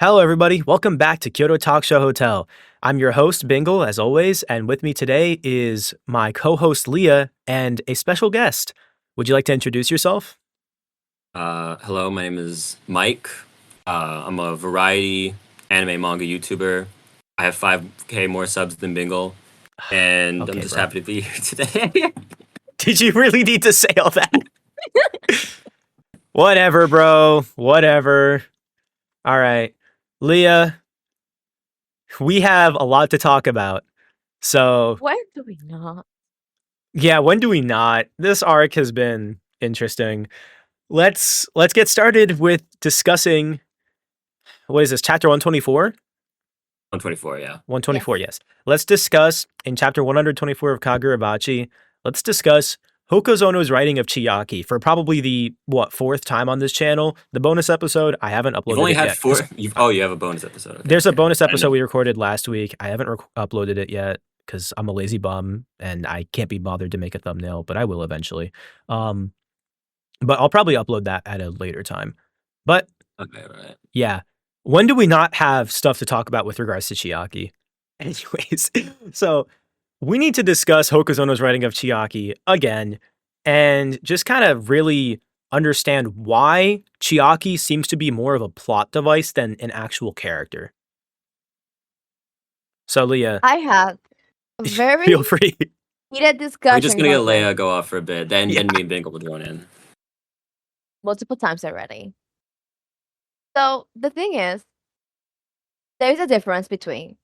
Hello, everybody. Welcome back to Kyoto Talkshow Hotel. I'm your host, Bingle, as always, and with me today is my co host, Leah, and a special guest. Would you like to introduce yourself? Hello, my name is Mike. I'm a variety anime manga YouTuber. I have 5K more subs than Bingle, and I'm Okay, just bro. happy to be here today. Did you really need to say all that? Whatever, bro. Whatever. All right. Leah, we have a lot to talk about. So, Why do we not? yeah, when do we not? This arc has been interesting. Let's get started with discussing what is this, chapter 124? 124, yeah. 124, Yes. yes. Let's discuss in chapter 124 of Kagurabachi, let's discuss Hokozono's writing of Chiaki for probably the fourth time on this channel. The bonus episode, I haven't You've uploaded only it had yet. four. You have a bonus episode. Okay, There's a okay. bonus I episode didn't- we recorded last week. I haven't uploaded it yet because I'm a lazy bum and I can't be bothered to make a thumbnail, but I will eventually. Um, but I'll probably upload that at a later time. But Okay, all right. yeah, when do we not have stuff to talk about with regards to Chiaki? Anyways, so we need to discuss Hokuzono's writing of Chiaki again and just kind of really understand why Chiaki seems to be more of a plot device than an actual character. So, Leah, I had a very feel free. heated We're just discussion gonna get about this Leia go off for a bit, then Yeah. me and Bingle will join in. multiple times already. So the thing is, there's a difference between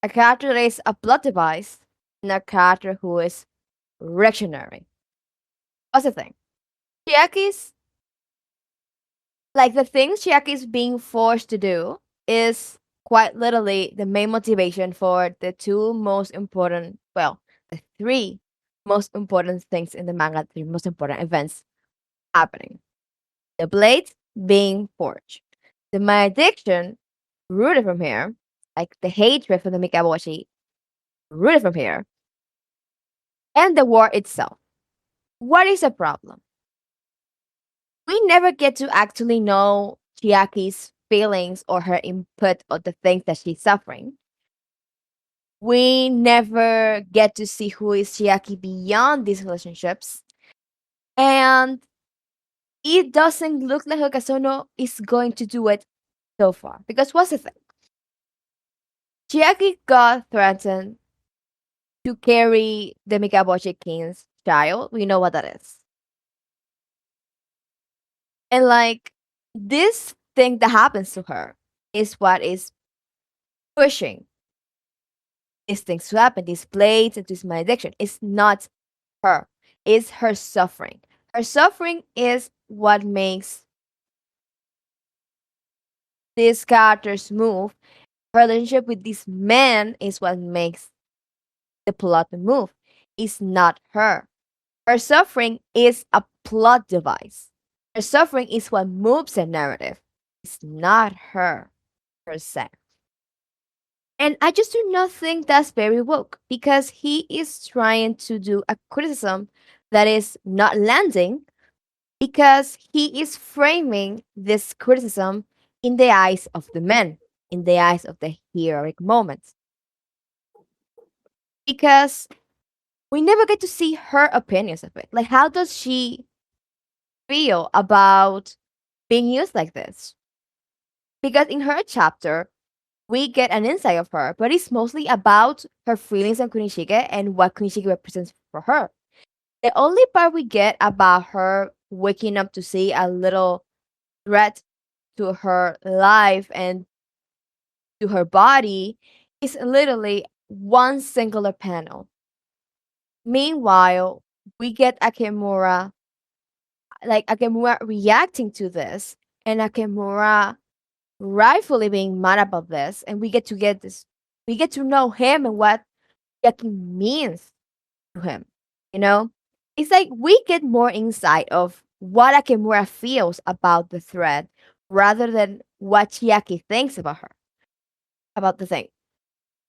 a character that is a plot device and a character who is reactionary. What's the thing? Chiaki's the things Chiaki's being forced to do is quite literally the main motivation for the three most important things in the manga, three most important events happening. The blade being forged. The malediction rooted from here, like the hatred for the Mikaboshi rooted from here, and the war itself. What is the problem? We never get to actually know Chiaki's feelings or her input of the things that she's suffering. We never get to see who is Chiaki beyond these relationships. And it doesn't look like Hokazono is going to do it so far. Because what's the thing? Chiaki got threatened to carry the Mikaboshi King's child. We know what that is. And this thing that happens to her is what is pushing these things to happen, these blades and this malediction. It's not her. It's her suffering. Her suffering is what makes these characters move. Her relationship with this man is what makes the plot move. It's not her. Her suffering is a plot device. Her suffering is what moves the narrative. It's not her herself. And I just do not think that's very woke because he is trying to do a criticism that is not landing because he is framing this criticism in the eyes of the men, in the eyes of the heroic moments. Because we never get to see her opinions of it. Like, how does she feel about being used like this? Because in her chapter, we get an insight of her, but it's mostly about her feelings on Kunishige and what Kunishige represents for her. The only part we get about her waking up to see a little threat to her life and to her body is literally one singular panel. Meanwhile, we get Akemura, Akemura reacting to this, and Akemura rightfully being mad about this, and we get to know him and what Yaki means to him. You know, it's like we get more insight of what Akemura feels about the thread rather than what Chiaki thinks about her, about the thing.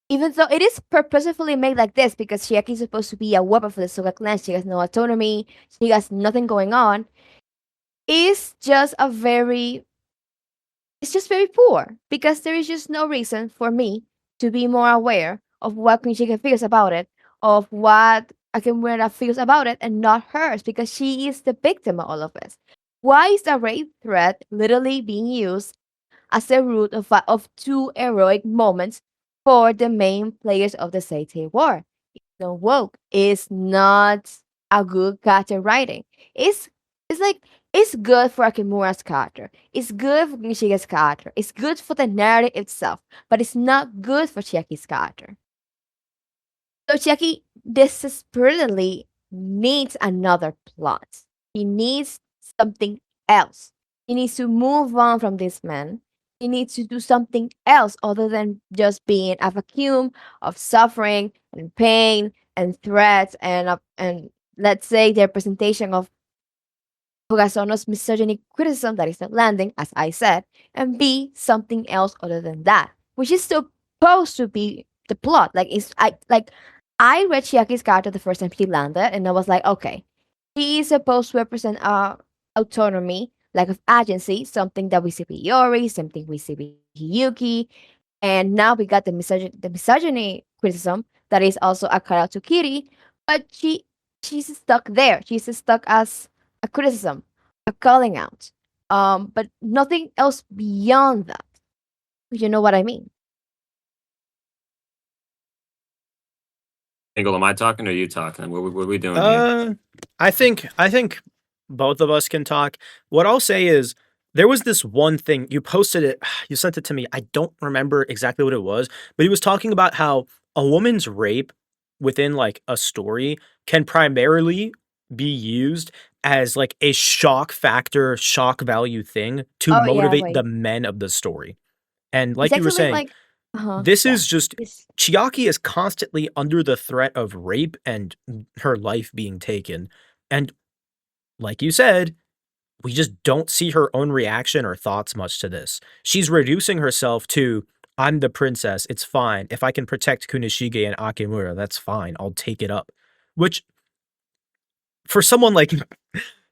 Even though it is purposefully made like this because Chiaki is supposed to be a weapon for the Soga clan, she has no autonomy, she has nothing going on. It's just a very it's just very poor because there is just no reason for me to be more aware of what Kunishika feels about it, of what Akimura feels about it, and not hers because she is the victim of all of this. Why is the rape threat literally being used as the root of two heroic moments for the main players of the Seitei War? It's not woke. It's not a good character writing. It's it's like it's good for Akimura's character. It's good for Nishige's character. It's good for the narrative itself, but it's not good for Chiaki's character. So Chiaki desperately needs another plot. He needs something else. He needs to move on from this man. He needs to do something else other than just being a vacuum of suffering and pain and threats and let's say the representation of Fugasono's misogynic criticism that is not landing, as I said, and be something else other than that, which is supposed to be the plot. I read Chiaki's character the first time he landed, and I was like, okay, he is supposed to represent autonomy, lack of agency, something that we see with Yori, something we see with Hiyuki, and now we got the misogyny criticism that is also a cut out to Kiri, but she's stuck there. She's stuck as a criticism, a calling out, but nothing else beyond that. You know what I mean? Bingle, am I talking or are you talking? What are we doing here? I think both of us can talk. What I'll say is there was this one thing you posted it, you sent it to me. I don't remember exactly what it was, but he was talking about how a woman's rape within like a story can primarily be used as like a shock factor, shock value thing to Oh yeah, motivate the wait. men of the story. And It's like you were actually saying, like, uh-huh, this yeah. is just It's Chiaki is constantly under the threat of rape and her life being taken. And like you said, we just don't see her own reaction or thoughts much to this. She's reducing herself to, I'm the princess, it's fine. If I can protect Kunishige and Akimura, that's fine. I'll take it up. Which, for someone like,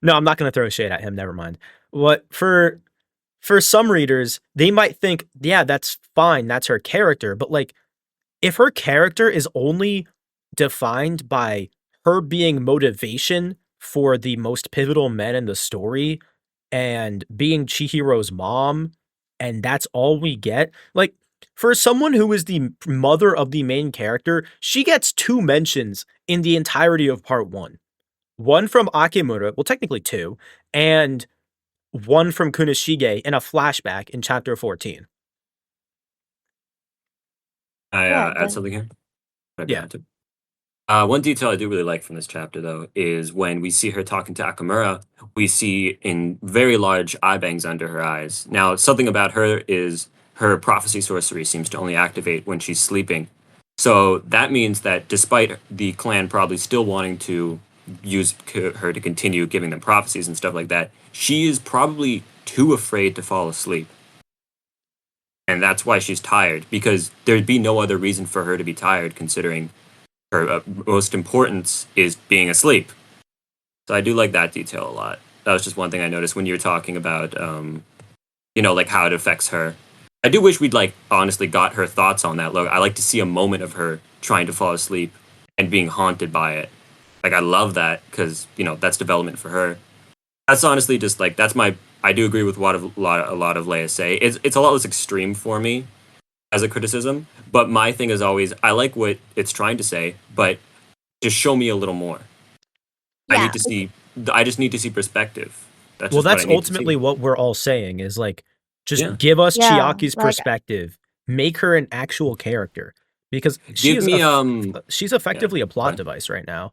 no, I'm not going to throw shade at him, never mind. What, for some readers, they might think, yeah, that's fine, that's her character, but like, if her character is only defined by her being motivation for the most pivotal men in the story and being Chihiro's mom, and that's all we get, like, for someone who is the mother of the main character, she gets 2 mentions in the entirety of part 1. One from Akimura, well, technically 2, and one from Kunishige in a flashback in chapter 14. I yeah, add then something here. Maybe I Yeah. had to. One detail I do really like from this chapter, though, is when we see her talking to Akamura, we see in very large eye bangs under her eyes. Now, something about her is her prophecy sorcery seems to only activate when she's sleeping. So that means that despite the clan probably still wanting to use her to continue giving them prophecies and stuff like that, she is probably too afraid to fall asleep. And that's why she's tired, because there'd be no other reason for her to be tired, considering her most importance is being asleep. So I do like that detail a lot. That was just one thing I noticed when you were talking about, like how it affects her. I do wish we'd like honestly got her thoughts on that. Look, I like to see a moment of her trying to fall asleep and being haunted by it. Like I love that because that's development for her. That's honestly just like that's my. I do agree with what a lot of Leia say. It's a lot less extreme for me as a criticism, but my thing is always I like what it's trying to say, but just show me a little more. I need yeah, to it's see. I just need to see perspective. That's Well, just what I that's need to see. ultimately what we're all saying is like, Yeah, just give us yeah, Chiaki's like perspective, make her an actual character because give me she's Yeah, effectively a go plot ahead. device right now.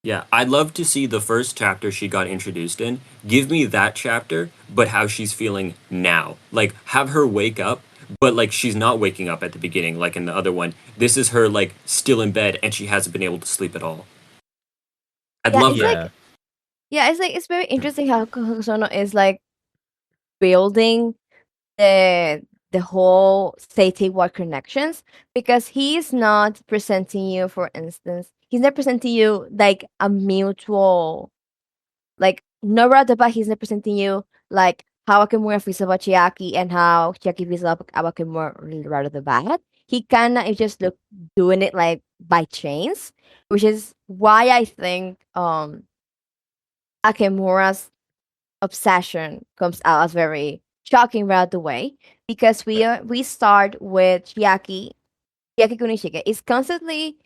Yeah, I'd love to see the first chapter she got introduced in. Give me that chapter, but how she's feeling now. Like have her wake up, but like she's not waking up at the beginning, like in the other one. This is her like still in bed and she hasn't been able to sleep at all. I'd yeah, love it's that. Yeah. like yeah, it's like it's very interesting how Hosono is like building the the whole Seitei War connections because he's not presenting you, for instance, he's not presenting you like a mutual like Nora Deba, he's not presenting you like how Akimura feels about Chiaki and how Chiaki feels about Akimura right off the bat. He kind of is just doing it like by chance, which is why I think Akimura's obsession comes out as very shocking right away because we start with Chiaki Kunishige. It's constantly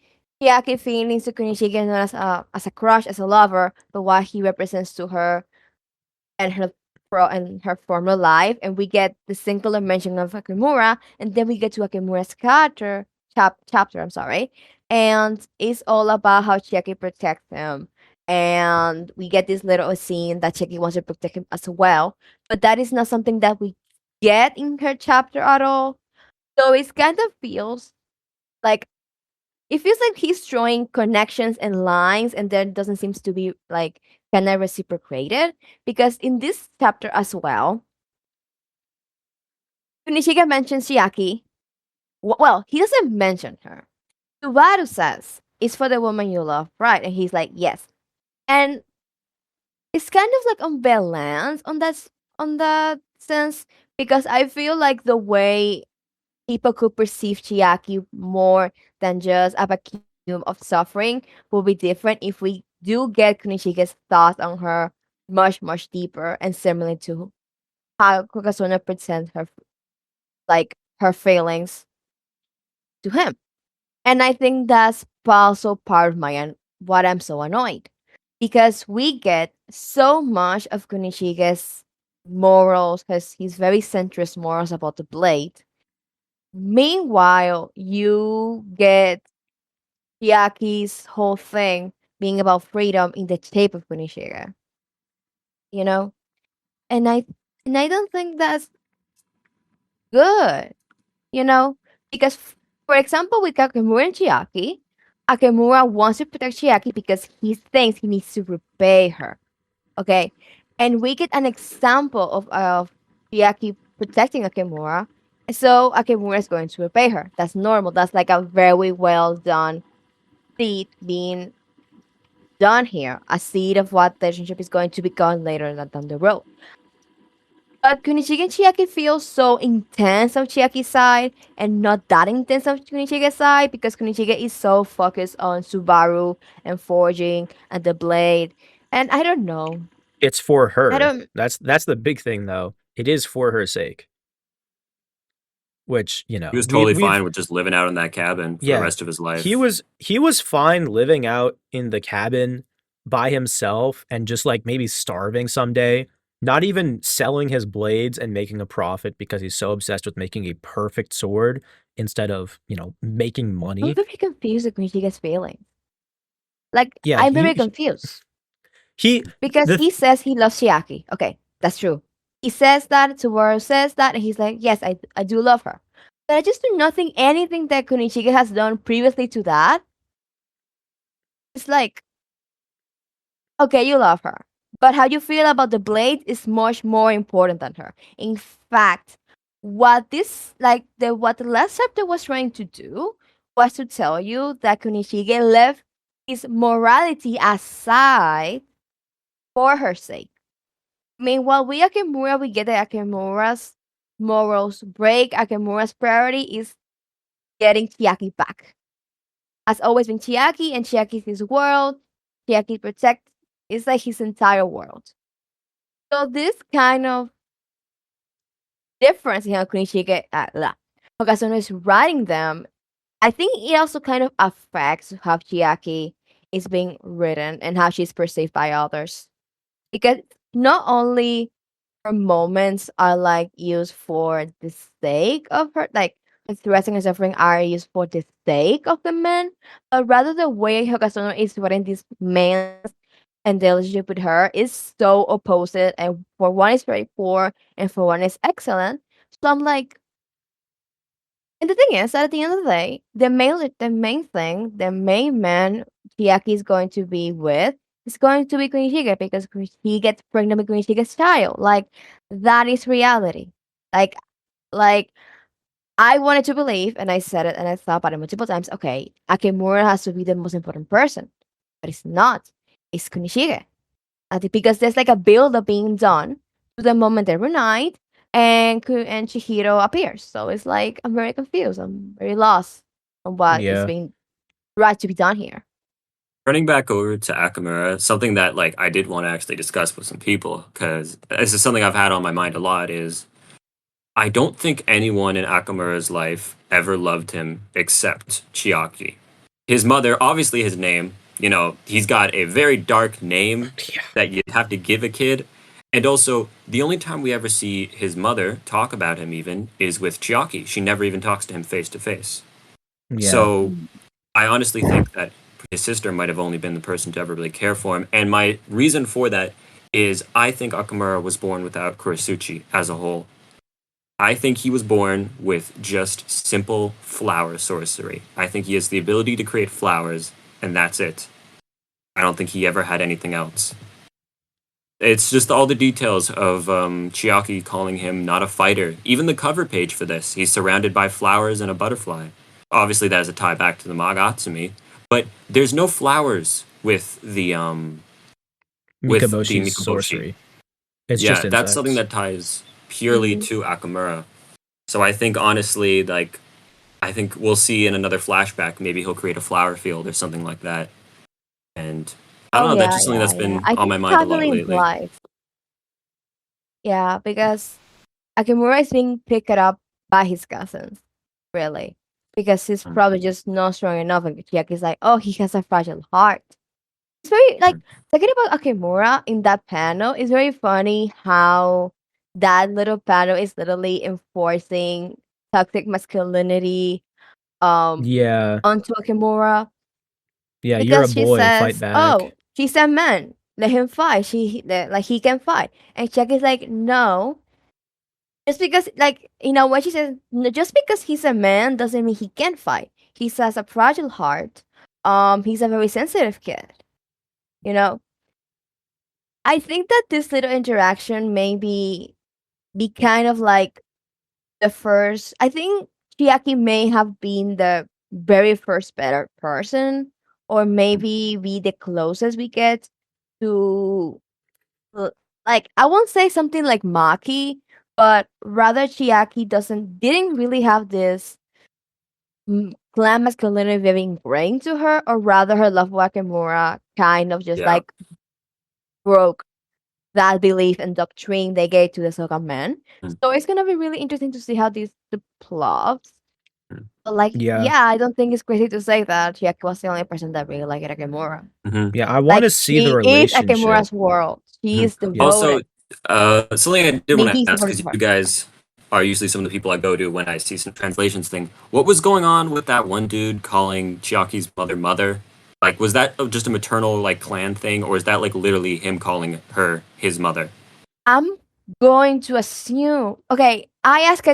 Chiaki feelings to Kunishige not as a crush, as a lover, but what he represents to her and her former life, and we get the singular mention of Akimura, and then we get to Akimura's character chapter. I'm sorry, and it's all about how Chiaki protects him, and we get this little scene that Chiaki wants to protect him as well, but that is not something that we get in her chapter at all. So it kind of like feels like he's drawing connections and lines, and there doesn't seem to be like kind of reciprocated because in this chapter as well, Kunishiga mentions Chiaki. Well, he doesn't mention her. Subaru says, "It's for the woman you love, right?" And he's like, "Yes." And it's kind of like unbalanced on that sense because I feel like the way people could perceive Chiaki more than just a vacuum of suffering will be different if we do get Kunishige's thoughts on her much, much deeper and similar to how Kokasuna presents her like her feelings to him. And I think that's also part of what I'm so annoyed. Because we get so much of Kunishige's morals, because he's very centrist morals about the blade. Meanwhile, you get Yaki's whole thing being about freedom in the shape of Kunishige, you know? And I don't think that's good, you know? Because for example, with Kakemura and Chiaki, Akemura wants to protect Chiaki because he thinks he needs to repay her. Okay? And we get an example of Chiaki protecting Akemura. So Akemura is going to repay her. That's normal. That's like a very well done seed being done here, a seed of what the relationship is going to become later down the road. But Kunichige and Chiaki feel so intense on Chiaki's side and not that intense on Kunichige's side because Kunichige is so focused on Subaru and forging and the blade. And I don't know. It's for I her. don't. That's the big thing, though. It is for her sake. Which He was we totally we've fine with just living out in that cabin for the yeah, rest of his life. he was fine living out in the cabin by himself and just like maybe starving someday, not even selling his blades and making a profit because he's so obsessed with making a perfect sword instead of, making I'm money. very confused with Kunichige's feelings. Like, Yeah, I'm very confused. he Because the he says he loves Chiaki. Okay, that's true. He says that, Tsubaru says that, and he's like, yes, I do love her. But I just do nothing, anything that Kunichige has done previously to that. It's like, okay, you love her. But how you feel about the blade is much more important than her. In fact, what the last chapter was trying to do was to tell you that Kunichige left his morality aside for her sake. Meanwhile, we Akemura, we get that Akemura's morals break. Akemura's priority is getting Chiaki back. Has always been Chiaki, and Chiaki is his world. Chiaki protects is like his entire world. So this kind of difference in how Kunishige Hokazono is writing them, I think it also kind of affects how Chiaki is being written and how she's perceived by others. Because not only her moments are like used for the sake of her, like expressing and suffering are used for the sake of the men, but rather the way Hokazono is writing these men and the relationship with her is so opposite, and for one is very poor and for one is excellent. So I'm like, and the thing is that at the end of the day, the main man Chiaki is going to be with is going to be Kunishige because he gets pregnant with Kunishige's child. Like that is reality. Like like I wanted to believe, and I said it, and I thought about it multiple times. Okay, Akemura has to be the most important person, but it's not. It's Kunishige. Because there's like a build up being done to the moment they reunite, and Chihiro appears. So it's like I'm very confused. I'm very lost on what is Yeah. being right to be done here. Turning back over to Akamura, something that like I did want to actually discuss with some people because this is something I've had on my mind a lot. Is I don't think anyone in Akamura's life ever loved him except Chiaki. His mother, obviously, his name. He's got a very dark name Yeah. that you'd have to give a kid. And also, the only time we ever see his mother talk about him even is with Chiaki. She never even talks to him face to face. Yeah. So I honestly think that his sister might have only been the person to ever really care for him. And my reason for that is I think Akamura was born without Kurisuchi as a whole. I think he was born with just simple flower sorcery. I think he has the ability to create flowers, and that's it. I don't think he ever had anything else. It's just all the details of Chiaki calling him not a fighter. Even the cover page for this, he's surrounded by flowers and a butterfly. Obviously, that is a tie back to the Magatsumi, but there's no flowers with the Mikaboshi's Mikoboshi. sorcery. It's Yeah, just that's something insects. that ties purely Mhm. to Akamura. So I think honestly, like, I think we'll see in another flashback, maybe he'll create a flower field or something like that. And I don't Oh know, that's yeah, just something yeah, that's yeah. been I on think my it's mind a lot totally lately. implied. Yeah, because Akimura is being picked up by his cousins, really. Because he's Mm, probably just not strong enough, and Chiaki's like, oh, he has a fragile heart. It's very like mm, talking about Akimura in that panel. It's very funny how that little panel is literally enforcing toxic masculinity um Yeah. onto Akimura Yeah, you're a because she boy, fight says, back. "Oh, she's a man. Let him fight. Like he can fight." And Chiaki's like, "No." Just because, like, when she says, "No, just because he's a man doesn't mean he can't fight. He has a fragile heart. He's a very sensitive kid. You know, I think that this little interaction be kind of like the first. I think Chiaki may have been the very first better person, or mm. maybe be the closest we get to, like, I won't say something like Maki, but rather Chiaki didn't really have this clan masculinity very ingrained to her, or rather her love for Akimura kind of just Yeah. like broke that belief and doctrine they gave to the Soga men. Mm, So it's gonna be really interesting to see how this develops. mm, But like, Yeah. yeah, I don't think it's crazy to say that Chiaki was the only person that really liked Akimura. mhm, Yeah, I want Like to see the she is relationship. Akimura's world. She mhm. is Yeah. Also, devoted. something I did want Maybe to he's ask, devoted because to her. you guys are usually some of the people I go to when I see some translations thing. What was going on with that one dude calling Chiaki's mother mother? Like, was that just a maternal like clan thing, or is that like literally him calling her his mother? I'm going to assume. Okay, I asked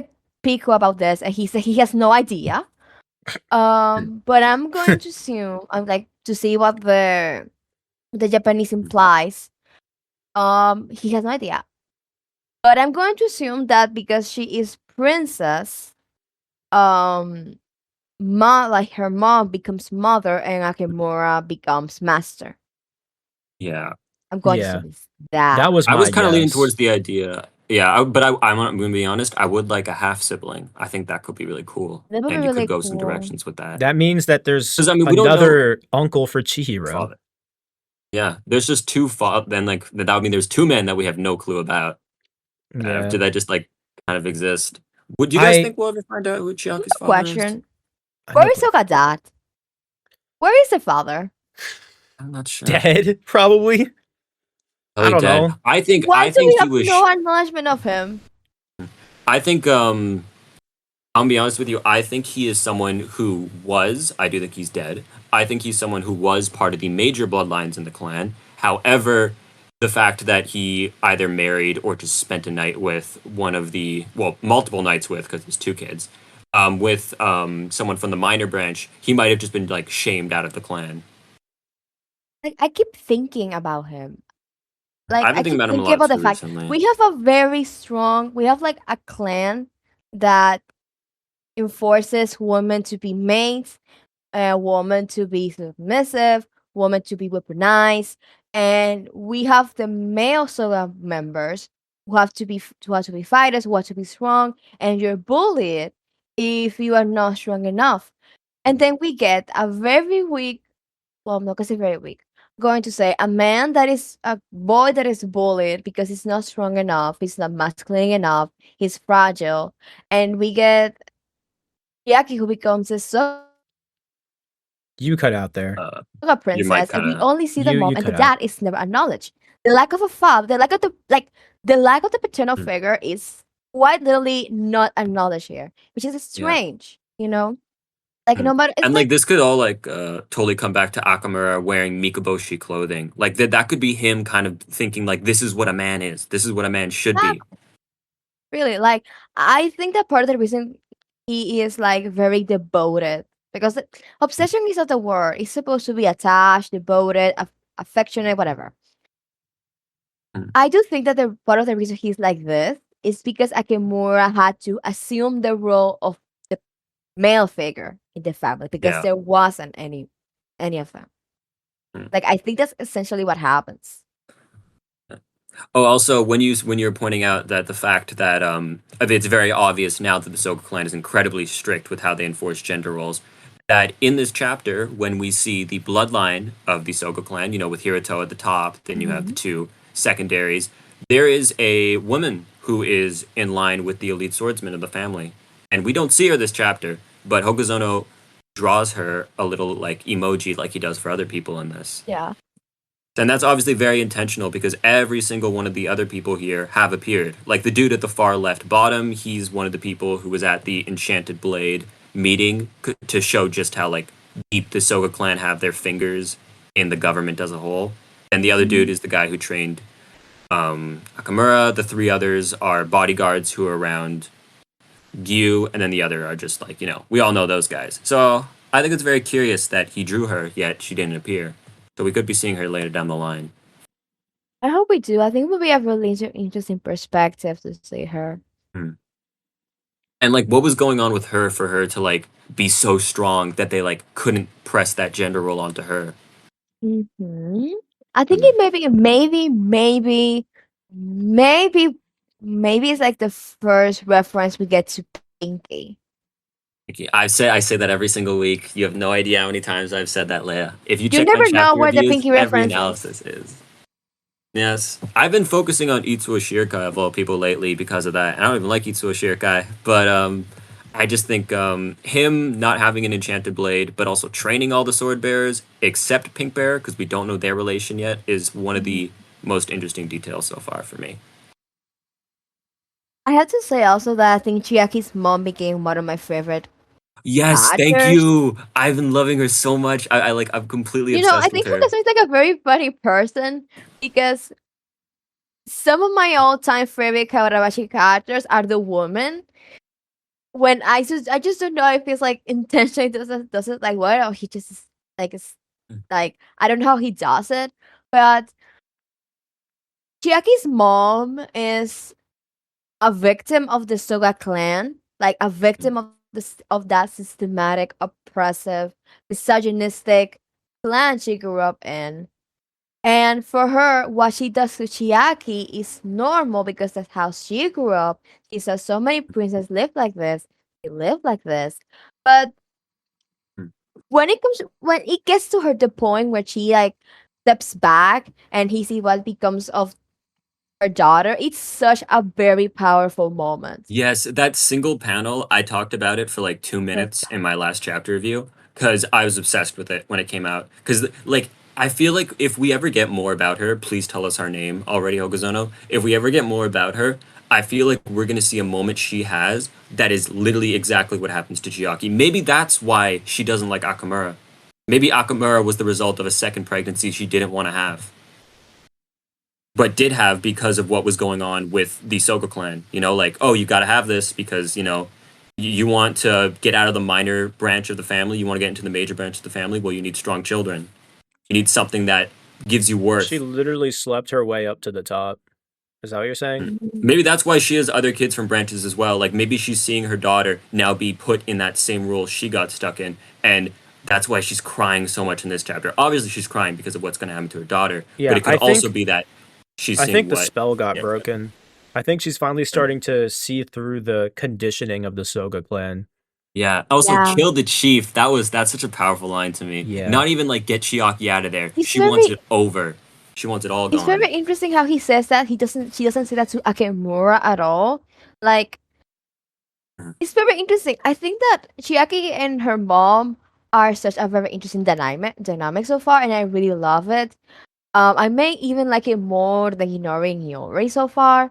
Pico about this, and he said he has no idea. But I'm going to assume. I'm like to see what the Japanese implies. He has no idea. But I'm going to assume that because she is princess, um, like her mom becomes mother and Akimura becomes master. Yeah. I'm going to Yeah. assume it's that. That was I was my kind of leaning towards guess. the idea. Yeah, I'm going to be honest. I would like a half sibling. I think that could be really cool, That would be and you could really go some cool. directions with that. That means that there's Because I mean, we don't know another uncle for Chihiro. father. Yeah, there's just two. Then like that would mean there's two men that we have no clue about. Yeah. Do they just like kind of exist? Would you guys I think we'll ever find out who Chiaki's father is? Question: no Where is clue. Soga dad? Where is the father? I'm not sure. Dead, probably. I Probably don't dead. know. Why I do think we he have was. no acknowledgement of him? I think I'll be honest with you. I think he is someone who was. I do think he's dead. I think he's someone who was part of the major bloodlines in the clan. However, the fact that he either married or just spent a night with one of the, well, multiple nights with, because there's two kids, with someone from the minor branch, he might have just been like shamed out of the clan. Like, I keep thinking about him. I Like, haven't I thinking keep about him a thinking lot about the too fact recently. we have a very strong, we have like a clan that enforces women to be maids, women to be submissive, women to be weaponized, and we have the male Soga members who have to be fighters, who have to be strong, and you're bullied if you are not strong enough. And then we get a very weak, well, I'm not gonna say very weak. Going to say a man that is a boy that is bullied because he's not strong enough, he's not masculine enough, he's fragile, and we get Yaki who becomes a You cut out there. Soga Your mic princess, and kind we of. only see the You mom, and the cut out. dad is never acknowledged. The lack of a father, the lack of the paternal figure is quite literally not acknowledged here, which is Yeah. strange, you know. Like no matter, it's And like like this could all like totally come back to Akamura wearing Mikaboshi clothing. Like that could be him kind of thinking like this is what a man is. This is what a man should be. really, like I think that part of the reason he is like very devoted because obsession is not the word. It's supposed to be attached, devoted, affectionate, whatever. Mm. I do think that the part of the reason he's like this is because Akemura had to assume the role of the male figure in the family because Yeah. there wasn't any of them. Mm. Like I think that's essentially what happens. Oh, also when you're pointing out that the fact that it's very obvious now that the Soga clan is incredibly strict with how they enforce gender roles, that in this chapter when we see the bloodline of the Soga clan, you know, with Hiruto at the top, then you have the two secondaries, there is a woman who is in line with the elite swordsman of the family. And we don't see her this chapter, but Hokuzono draws her a little like emoji like he does for other people in this. Yeah. And that's obviously very intentional because every single one of the other people here have appeared. Like the dude at the far left bottom, he's one of the people who was at the Enchanted Blade meeting to show just how like deep the Soga clan have their fingers in the government as a whole. And the other dude is the guy who trained Akamura. The three others are bodyguards who are around Gyu, and then the other are just like, you know, we all know those guys. So I think it's very curious that he drew her, yet she didn't appear. So we could be seeing her later down the line. I hope we do. I think it would be a really interesting perspective to see her. And like what was going on with her for her to like be so strong that they like couldn't press that gender role onto her. I think it maybe it's like the first reference we get to Pinky. I say that every single week. You have no idea how many times I've said that, Leia. If you You check my never know chapter where the reviews, Pinky every reference is. analysis is. Yes. I've been focusing on Itsuo Shirkai of all people lately because of that. I don't even like Itsuo Shirkai, but I just think him not having an enchanted blade, but also training all the sword bearers except Pink Bear, because we don't know their relation yet, is one of the most interesting details so far for me. I have to say also that I think Chiaki's mom became one of my favorite. Yes, thank Characters. you. I've been loving her so much. I'm completely You know, I obsessed think with her. Hokuso's like a very funny person because some of my all-time favorite Kawarabashi characters are the women. When I just don't know if it's like intentionally does it like what or he just is like it's like I don't know how he does it, but Chiaki's mom is a victim of the Soga clan, like a victim of of that systematic, oppressive, misogynistic clan she grew up in. And for her, what she does to Chiaki is normal because that's how she grew up. She says so many princesses live like this. They live like this. But when it gets to her the point where she like steps back and he sees what becomes of her daughter, it's such a very powerful moment. Yes, that single panel, I talked about it for like 2 minutes in my last chapter review because I was obsessed with it when it came out. Because, like, I feel like if we ever get more about her, please tell us our name already, Hokuzono. If we ever get more about her, I feel like we're going to see a moment she has that is literally exactly what happens to Chiaki. Maybe that's why she doesn't like Akamura. Maybe Akamura was the result of a second pregnancy she didn't want to have, but did have because of what was going on with the Soga clan. You know, like, oh, you got to have this because, you know, you want to get out of the minor branch of the family. You want to get into the major branch of the family. Well, you need strong children. You need something that gives you worth. She literally slept her way up to the top. Is that what you're saying? Maybe that's why she has other kids from branches as well. Like maybe she's seeing her daughter now be put in that same role she got stuck in. And that's why she's crying so much in this chapter. Obviously, she's crying because of what's going to happen to her daughter. Yeah, but it could I think- also be that she's I seeing think the what- spell got yeah. broken. I think she's finally starting to see through the conditioning of the Soga clan. Yeah. Also, Yeah. kill the chief. That's such a powerful line to me. Yeah. Not even like get Chiaki out of there. It's She wants very it over. She wants it all it's gone. very interesting how he says that she doesn't say that to Akemura at all. Like it's very interesting. I think that Chiaki and her mom are such a very interesting dynamic so far, and I really love it. I may even like it more than Hinori and Hiyori so far.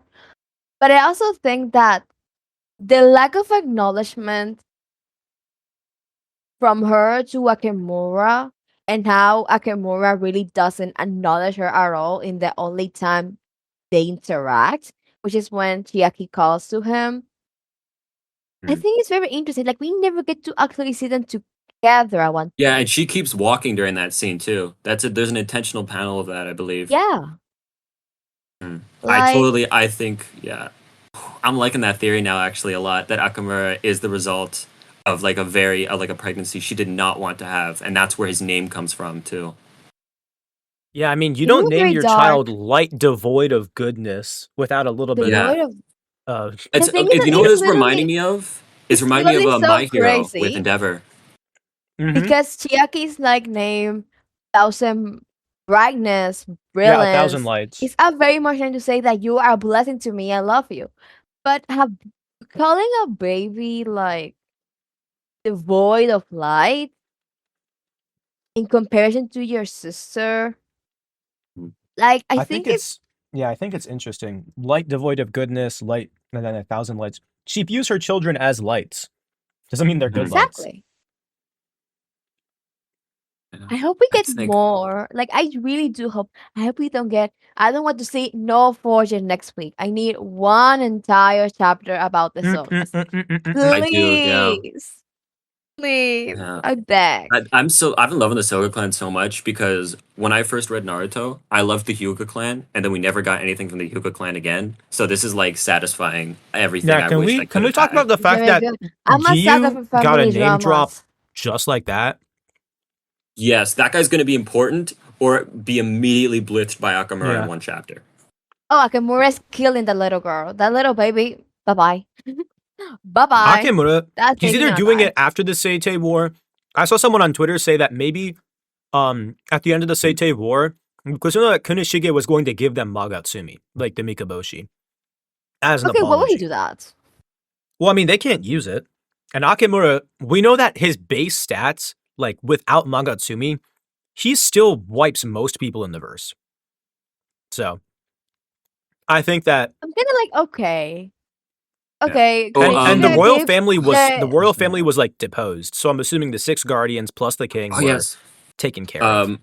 But I also think that the lack of acknowledgement from her to Akemura and how Akemura really doesn't acknowledge her at all in the only time they interact, which is when Chiaki calls to him. I Mm. think it's very interesting. Like we never get to actually see them together at one Yeah, and point. she keeps walking during that scene too. There's an intentional panel of that, I believe. Yeah. Mm. Like I think, yeah. I'm liking that theory now actually a lot, that Akamura is the result of like a pregnancy she did not want to have, and that's where his name comes from too. Yeah, I mean, you it's don't all name very your child dark. light devoid of goodness without a little The bit Yeah. void of of the thing is that You know what it's it's reminding me of? It's reminding me of literally so My Hero with crazy. Endeavor. Mhm. Because Chiaki's like name, thousand brightness, Yeah, 1,000 brilliance, lights. is a very much trying to say that you are a blessing to me. I love you. But have calling a baby like devoid of light in comparison to your sister, Mm. like I I think think it's it's yeah, I think it's interesting. Light devoid of goodness, light and then 1,000 lights. She views her children as lights. Doesn't mean they're good Mhm. lights. exactly. Yeah. I hope we I get think more. Like I really do hope. I hope we don't get. I don't want to see no fortune next week. I need one entire chapter about the Sogas. I do, yeah. Please, please, Yeah. I beg. I've been loving the Soga clan so much because when I first read Naruto, I loved the Hyuga clan, and then we never got anything from the Hyuga clan again. So this is like satisfying everything Yeah, I can wished I we could have talk had. about the fact Very that good. I'm a sucker Gyu for got a family name drop dramas. just like that? Yes, that guy's going to be important, or be immediately blitzed by Akamura in Yeah. one chapter. Oh, Akamura's killing the little girl. That little baby. Bye bye. Bye bye. Akemura, That he's baby either gonna doing die. it after the Seitei War. I saw someone on Twitter say that maybe at the end of the Seitei War, because you know that Kunishige was going to give them Magatsumi, like the Mikaboshi, as an Okay, why would he apology. do that? Well, I mean, they can't use it. And Akemura, we know that his base stats, like without Magatsumi, he still wipes most people in the verse. So I think that I'm kind of like, okay, Yeah. okay. Oh, and the Kunishige royal gives family the was like deposed. So I'm assuming the 6 guardians plus the king oh were yes. taken care of.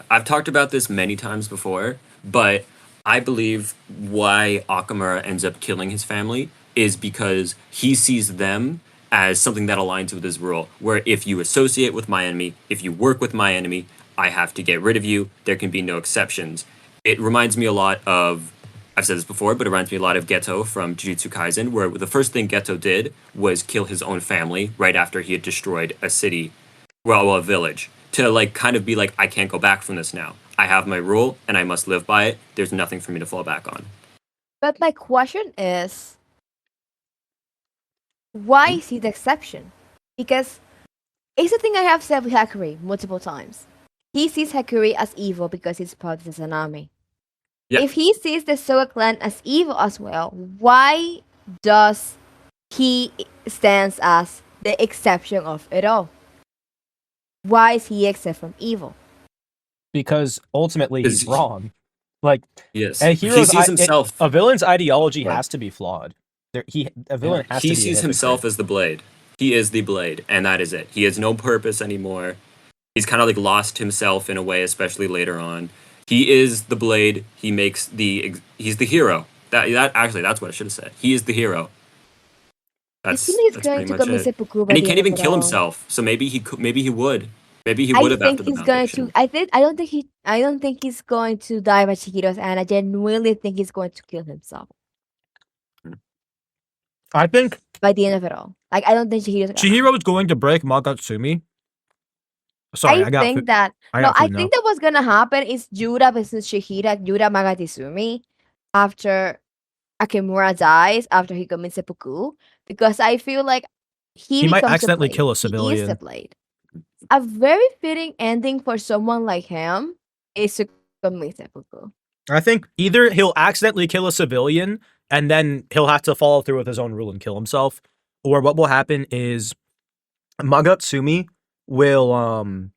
I've talked about this many times before, but I believe why Akamura ends up killing his family is because he sees them as something that aligns with his rule. Where if you associate with my enemy, if you work with my enemy, I have to get rid of you. There can be no exceptions. It reminds me a lot of, I've said this before, but it reminds me a lot of Geto from Jujutsu Kaisen, where the first thing Geto did was kill his own family right after he had destroyed a city, well, a village, to like kind of be like, I can't go back from this now. I have my rule and I must live by it. There's nothing for me to fall back on. But my question is, why is he the exception? Because it's the thing I have said with Hakuri multiple times. He sees Hakuri as evil because he's part of the Tsunami. Yeah. If he sees the Soga clan as evil as well, why does he stands as the exception of it all? Why is he exempt from evil? Because ultimately he's 'Cause wrong. Like yes, a he hero's sees himself. a villain's ideology Right. has to be flawed. A Yeah. villain has He to be a sees hypocrite. himself as the blade. He is the blade, and that is it. He has no purpose anymore. He's kind of like lost himself in a way, especially later on. He is the blade. He's the hero. That's what I should have said. He is the hero. I think he's That's going pretty to much commit it. seppuku And by he the can't end of even it kill all. himself. So maybe he would. Maybe he I would have think after the he's going to. foundation. I don't think he. I don't think he's going to die by Chihiro's hand. I genuinely think he's going to kill himself I think by the end of it all. Like I don't think Chihiro's gonna die. Chihiro is going to break Magatsumi. Sorry, I think that I no. got I food now. think that what's gonna happen is Yura versus Chihira, Yura Magatisumi, after Akimura dies after he commits seppuku, because I feel like He might becomes a accidentally blade. kill a He is the civilian. blade. A very fitting ending for someone like him is to commit seppuku. I think either he'll accidentally kill a civilian and then he'll have to follow through with his own rule and kill himself, or what will happen is Magatsumi will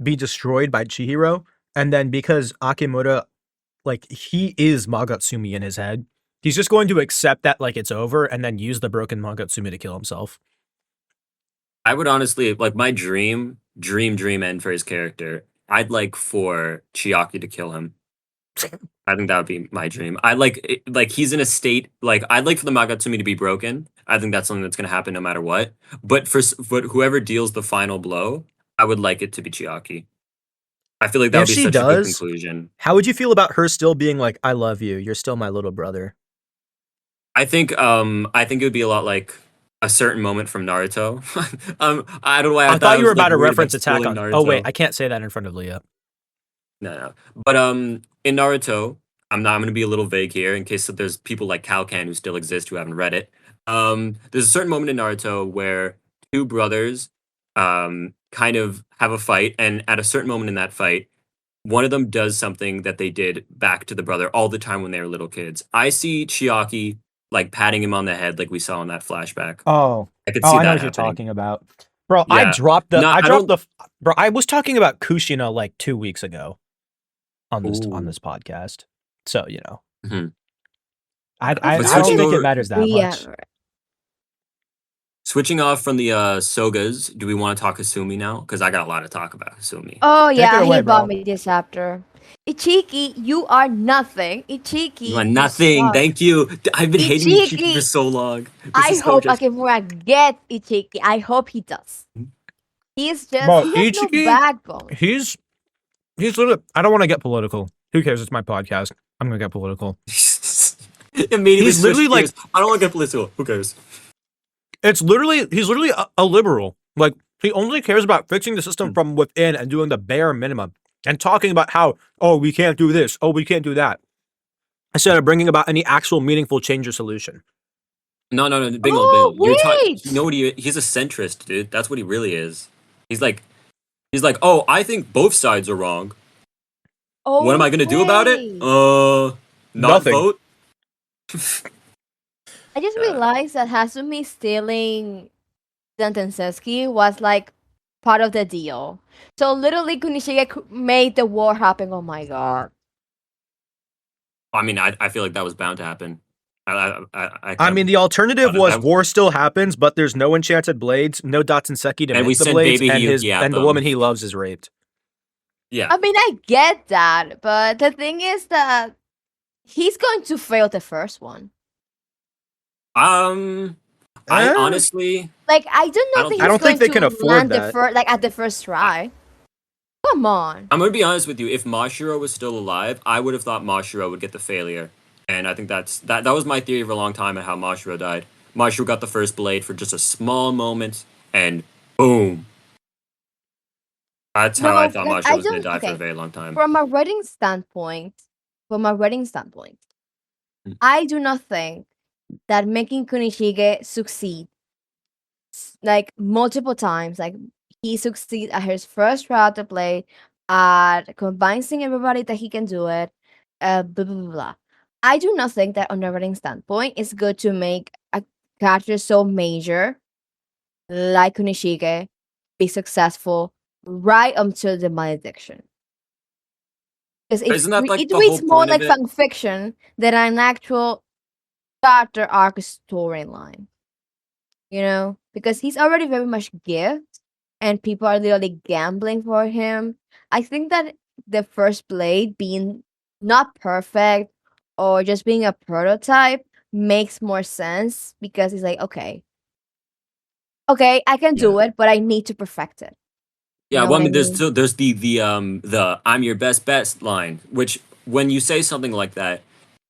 be destroyed by Chihiro, and then because Akimura, like, he is Magatsumi in his head, he's just going to accept that like it's over and then use the broken Magatsumi to kill himself. I would honestly like my dream end for his character. I'd like for Chiaki to kill him. I think that would be my dream. I like he's in a state like I'd like for the Magatsumi to be broken. I think that's something that's going to happen no matter what. But but whoever deals the final blow, I would like it to be Chiaki. I feel like that would If be she such a good does, conclusion. how would you feel about her still being like, "I love you. You're still my little brother"? I think it would be a lot like a certain moment from Naruto. I don't know why I thought I you were was like about to worried reference about Attack spoiling on. Naruto. Oh wait, I can't say that in front of Leah. No. But in Naruto, I'm going to be a little vague here in case that there's people like Kalkan who still exist who haven't read it. There's a certain moment in Naruto where two brothers kind of have a fight, and at a certain moment in that fight, one of them does something that they did back to the brother all the time when they were little kids. I see Chiaki like patting him on the head like we saw in that flashback. Oh, I could oh, see I know that what you're happening. talking about, bro. Yeah. I don't. bro. I was talking about Kushina like 2 weeks ago on this Ooh. podcast, so you know, Mhm. I But don't switching think it over- matters that much. Switching off from the Sogas, do we want to talk Hasumi now? Because I got a lot to talk about Hasumi. Oh Take yeah, it away, he bought bro. me this chapter. Ichiki, you are nothing. Ichiki, You want nothing. suck. Thank you. I've been hating Ichiki for Ichiki, so long. This I is so hope just. Akimura gets Ichiki. I hope he does. He's just Bro, he has no Ichiki, backbone. he's literally. I don't want to get political. Who cares? It's my podcast. I'm gonna get political. Immediately He's literally switched gears. I don't want to get political. Who cares? He's literally a liberal. Like, he only cares about fixing the system from within and doing the bare minimum and talking about how, oh, we can't do this, oh, we can't do that, instead of bringing about any actual meaningful change or solution. No, Bingle. Oh You're wait! you know what he's a centrist, dude. That's what he really is. He's like, oh, I think both sides are wrong. Oh, What am I gonna do about it? Not Nothing. vote. I just realized that Hasumi stealing Dantenseski was like part of the deal. So literally Kunishige made the war happen. Oh my god. I mean, I feel like that was bound to happen. I mean, the alternative was war still happens, but there's no enchanted blades, no Datsenseki to And we make the send blades, baby and Hiyuki at and the them. woman he loves is raped. Yeah. I mean, I get that, but the thing is that he's going to fail the first one. I honestly, Like, I don't think I don't think they he's can going to afford land that. at the first try. Come on. I'm gonna be honest with you. If Mashiro was still alive, I would have thought Mashiro would get the failure, and I think that was my theory for a long time of how Mashiro died. Mashiro got the first blade for just a small moment, and boom. That's how I thought like, Mashiro was gonna die for a very long time. From a writing standpoint, I do not think that making Kunishige succeed like multiple times, like he succeed at his first route to play, at convincing everybody that he can do it, blah blah blah blah. I do not think that on a writing standpoint it's good to make a character so major like Kunishige be successful right until the malediction. Because Isn't that like it the reads whole more point like of it? fan fiction than an actual character arc storyline. You know? Because he's already very much gift and people are literally gambling for him. I think that the first blade being not perfect or just being a prototype makes more sense because it's like, okay, I can do it, but I need to perfect it. Yeah, know well, I what I mean, there's mean? still there's the I'm your best line, which when you say something like that,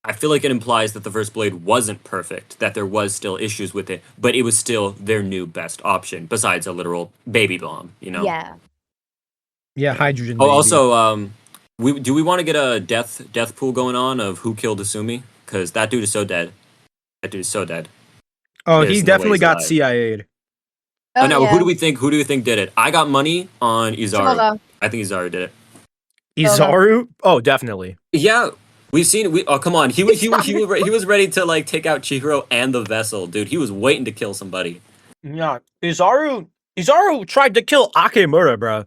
I feel like it implies that the first blade wasn't perfect, that there was still issues with it, but it was still their new best option besides a literal baby bomb, you know? Yeah. Yeah, hydrogen. Oh, baby. also, we want to get a death pool going on of who killed Asumi? Because that dude is so dead. That dude's so dead. Oh, There's he no way definitely he's got alive. CIA'd. Oh, no, yeah. who do we think did it? I got money on Izaru. Soga. I think Izaru did it. Izaru? Oh, definitely. Yeah, we've seen. Oh, come on. He Izaru. was ready to like take out Chihiro and the vessel, dude. He was waiting to kill somebody. Yeah, Izaru tried to kill Akemura, bro.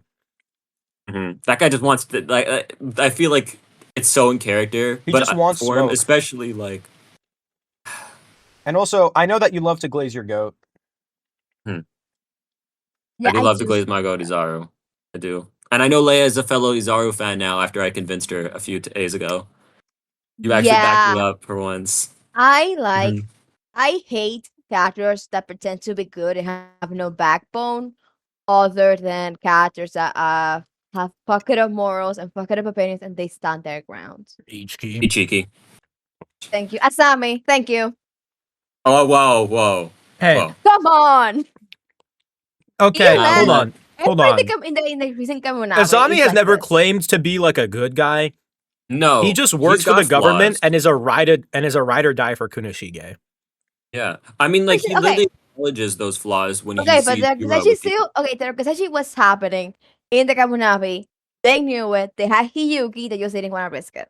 That guy just wants to like. I feel like it's so in character, He but just wants for him, smoke. especially like. And also, I know that you love to glaze your goat. I Yeah, do love to glaze my goat Izaru. I do, and I know Leia is a fellow Izaru fan now. After I convinced her a few days ago, you actually backed me Yeah, up for once. I hate characters that pretend to be good and have no backbone, other than characters that have fucked up morals and fucked up opinions, and they stand their ground. H Be key. cheeky. Thank you, Asami. Thank you. Oh, whoa. Hey, Whoa. Come on. okay, Even hold Well, on. Hold on. in the recent Kamunami Azami is has like never this. claimed to be like a good guy. No, He just he's works for the got government flaws. and is a ride or die for Kunoshige. Yeah, I mean, like he Okay, literally acknowledges those flaws when he okay, but sees the Yura Kusashi with people. still okay. The Kusashi was happening in the Kamunami. They knew it. They had Hiyuki. They just didn't want to risk it.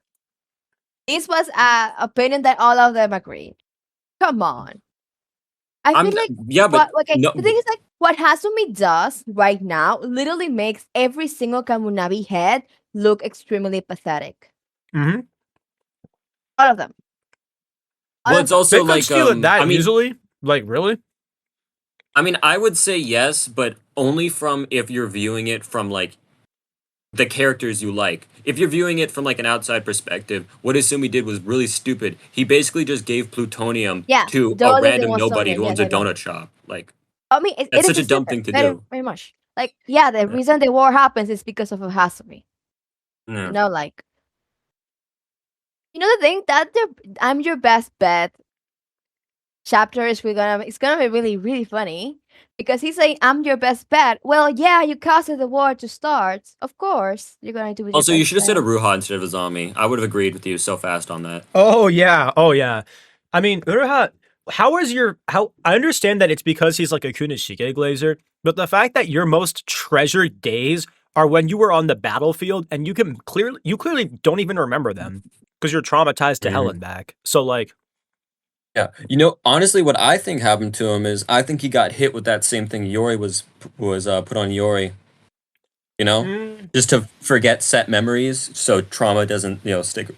This was an opinion that all of them agreed. Come on. I I'm feel like yeah, but no, the thing is like what Hasumi does right now literally makes every single Kamunabi head look extremely pathetic. Mm-hmm. All of them. All well, of it's them. also They could like steal it that I mean, easily. Like, really? I would say yes, but only from if you're viewing it from like the characters you like. If you're viewing it from like an outside perspective, what Asumi did was really stupid. He basically just gave plutonium Yeah. to a Totally the random nobody Watsonian. who Yes, owns a I know. donut shop. Like I mean, it that's is such a dumb stupid. thing to Very, do. very much. Like, yeah, the Yeah. reason the war happens is because of Hasumi. Yeah. You know, like, you know the thing that I'm your best bet chapter is it's gonna be really, really funny because he's saying I'm your best bet. Well, yeah, you caused the war to start. Of course, you're gonna do with your Also, you best should have said a bet. Ruha instead of a zombie. I would have agreed with you so fast on that. Oh yeah. Oh yeah. I mean, Uruha, how I understand that it's because he's like a Kunoshige glazer, but the fact that your most treasured days are when you were on the battlefield and you clearly don't even remember them because you're traumatized to hell and back. So like, Yeah, honestly, what I think happened to him is I think he got hit with that same thing Yori was put on Yori. mm, Just to forget set memories, so trauma doesn't stick.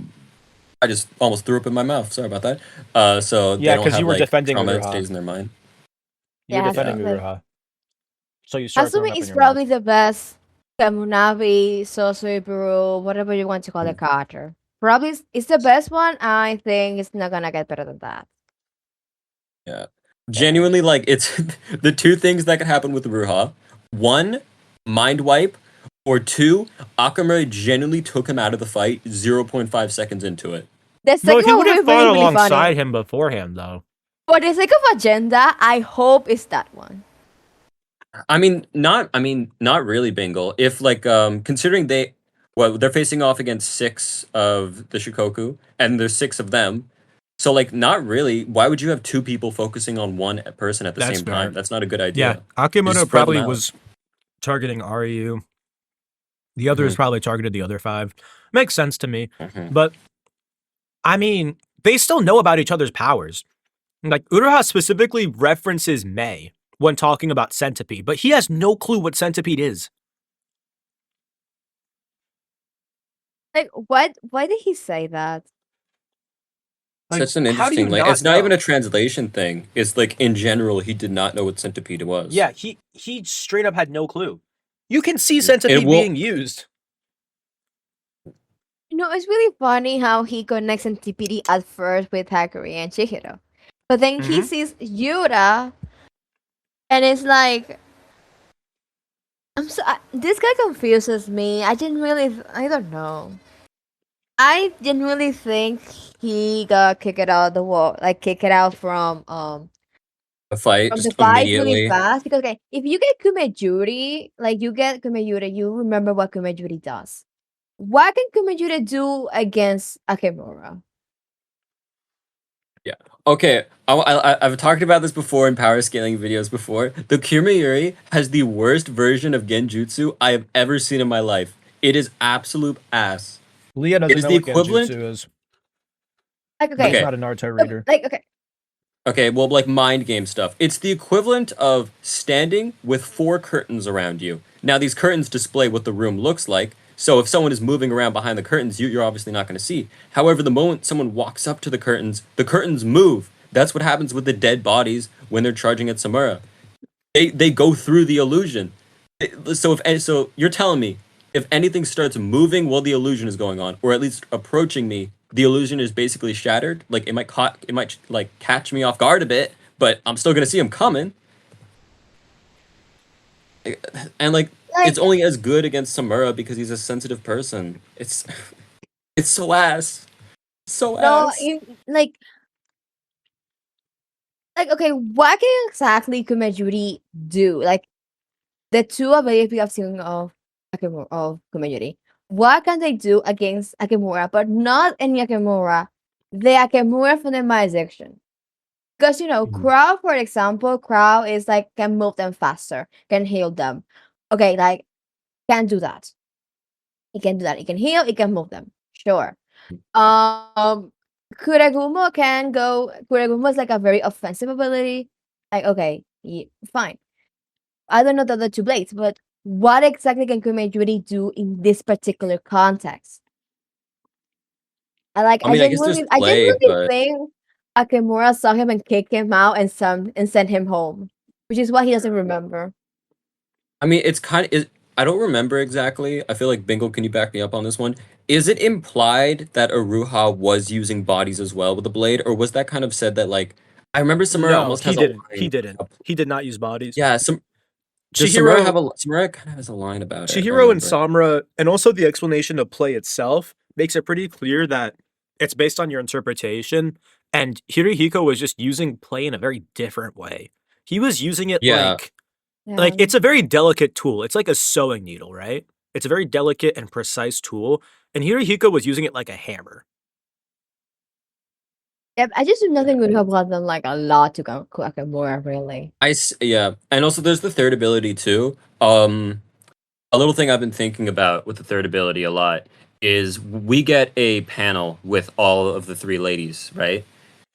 I just almost threw up in my mouth. Sorry about that. So they yeah, don't because have you were like defending trauma that Uruha. stays in their mind. You were Yeah, Yeah. defending Hasumi, like, Uruha. So you started throwing Hasumi up in is your mouth. probably the best Kamunabi, Sosuiburu, whatever you want to call the character. Probably it's the best one. I think it's not gonna get better than that. Yeah. Genuinely, like it's the two things that can happen with Ruha. One, mind wipe, or two, Akamura genuinely took him out of the fight 0.5 seconds into it. The Well, second he one would will have be really, fought really funny. alongside him beforehand, though. For the sake of agenda, I hope it's that one. Not really Bingle. If like considering they're facing off against six of the Shikoku and there's six of them. So like not really. Why would you have two people focusing on one person at the That's same fair. time? That's not a good Yeah, idea. You Akimoto just spread them probably out. was targeting Ryu. The others probably targeted the other five. Makes sense to me. But I mean, they still know about each other's powers. Like Uruha specifically references Mei when talking about Centipede, but he has no clue what Centipede is. Like, what? Why did he say that? Like, Such an how do you interesting like not it's not even know? a translation thing. It's like in general he did not know what centipede was. Yeah, he straight up had no clue. You can see It Centipede will being used. You know, it's really funny how he connects NTPD at first with Hakuri and Chihiro. But then he sees Yura and it's like this guy confuses me. I don't know. I didn't really think he got kicked out of the wall, like kicked out a fight from the just fight really immediately. fast. Because okay, if you get Kumejuri, like you get Kumejuri, you remember what Kumejuri does. What can Kumejuri do against Akemura? Yeah. Okay, I've talked about this before in power scaling videos before. The Kirmayuri has the worst version of Genjutsu I have ever seen in my life. It is absolute ass. Leah It doesn't is know the what equivalent. Genjutsu is. Like, Leah's okay, Okay, not a Naruto reader. like, okay, okay, well, like mind game stuff. It's the equivalent of standing with four curtains around you. Now, these curtains display what the room looks like. So if someone is moving around behind the curtains, you're obviously not going to see. However, the moment someone walks up to the curtains move. That's what happens with the dead bodies when they're charging at Samura. They go through the illusion. So you're telling me if anything starts moving while the illusion is going on, or at least approaching me, the illusion is basically shattered. Like it might like catch me off guard a bit, but I'm still gonna see him coming. And like like, it's only as good against Samura because he's a sensitive person. It's so ass, so no, ass. you like, okay, what can exactly Kumejuri do? Like, the two abilities we have seen of Kumejuri. What can they do against Akimura, but not any Akimura? The Akimura from the malediction. Because Mhm. Crow, for example, Crow is like can move them faster, can heal them. Okay, like can do that. It can do that. It can heal. It can move them. Sure. Um, Kuregumo can go. Kuregumo is like a very offensive ability. Like okay, fine. I don't know the other two blades, but what exactly can Kumejudy do in this particular context? I mean, I guess there's I play, genuinely but think Akimura saw him and kicked him out and sent him home, which is what he doesn't remember. I mean, it's kind of. I don't remember exactly. I feel like Bingle, can you back me up on this one? Is it implied that Aruha was using bodies as well with the blade, or was that kind of said that like I remember Samura No, almost he has a didn't. He line. didn't. He did not use bodies. Yeah, some does Samura Chihiro have a Samura kind of has a line about it. I Chihiro and remember. Samura, and also the explanation of play itself makes it pretty clear that it's based on your interpretation. And Hirohiko was just using play in a very different way. He was using it Yeah, Yeah. it's a very delicate tool. It's like a sewing needle, right? It's a very delicate and precise tool. And Hirohiko was using it like a hammer. Yep, I just do nothing good about them like a lot to go Akimura, really. yeah, and also there's the third ability too. A little thing I've been thinking about with the third ability a lot is we get a panel with all of the three ladies, right?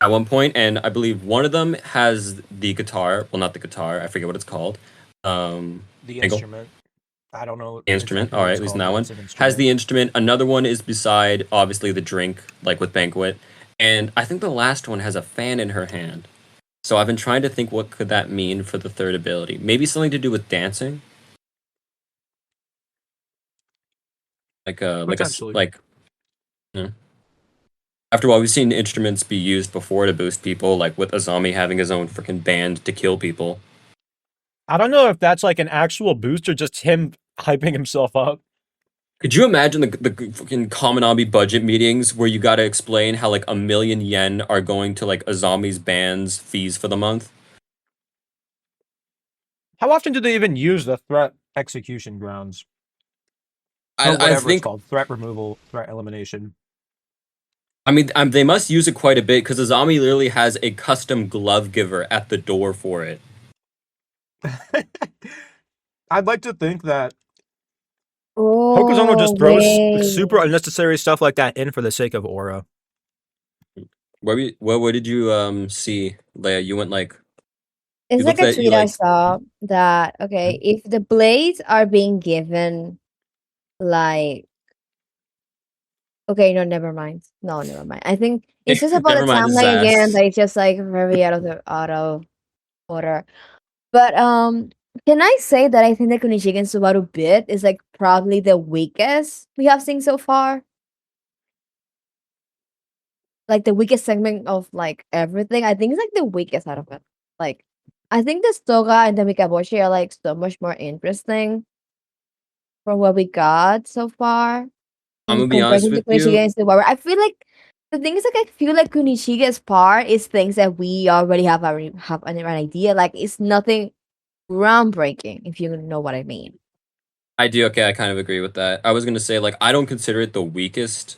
At one point, and I believe one of them has the guitar. Well, not the guitar. I forget what it's called. The Bingle? instrument. I don't know Instrument. exactly All what right, it's at least in called, that but one it's an has instrument. the instrument. Another one is beside, obviously, the drink, like with Banquet. And I think the last one has a fan in her hand. So I've been trying to think what could that mean for the third ability. Maybe something to do with dancing, Potentially. like. You know. After all, we've seen instruments be used before to boost people, like with Azami having his own freaking band to kill people. I don't know if that's like an actual boost or just him hyping himself up. Could you imagine the fucking Kaminami budget meetings where you gotta explain how like 1,000,000 yen are going to like Azami's band's fees for the month? How often do they even use the threat execution grounds? Or I whatever it's think called. Threat removal, threat elimination. I mean they must use it quite a bit because Azami literally has a custom glove giver at the door for it. I'd like to think that Hokuzono Oh, just throws super wait. unnecessary stuff like that in for the sake of aura. What did you see, Leia? You went like It's you like looked a at you tweet I like saw that, okay, if the blades are being given, like, okay, no, never mind. No, never mind. I think it's just about the never mind, this is timeline again ass. that it's just like very out of order. But can I say that I think the Kunishigen Subaru bit is like probably the weakest we have seen so far? Like the weakest segment of like everything. I think it's like the weakest out of it. Like I think the Soga and the Mikaboshi are like so much more interesting from what we got so far I'm in gonna be honest comparison to with you. Kunishigen Subaru. I feel like the thing is like I feel like Kunishige's part is things that we already have an idea. Like it's nothing groundbreaking, if you know what I mean. I do. Okay, I kind of agree with that. I was gonna say like I don't consider it the weakest.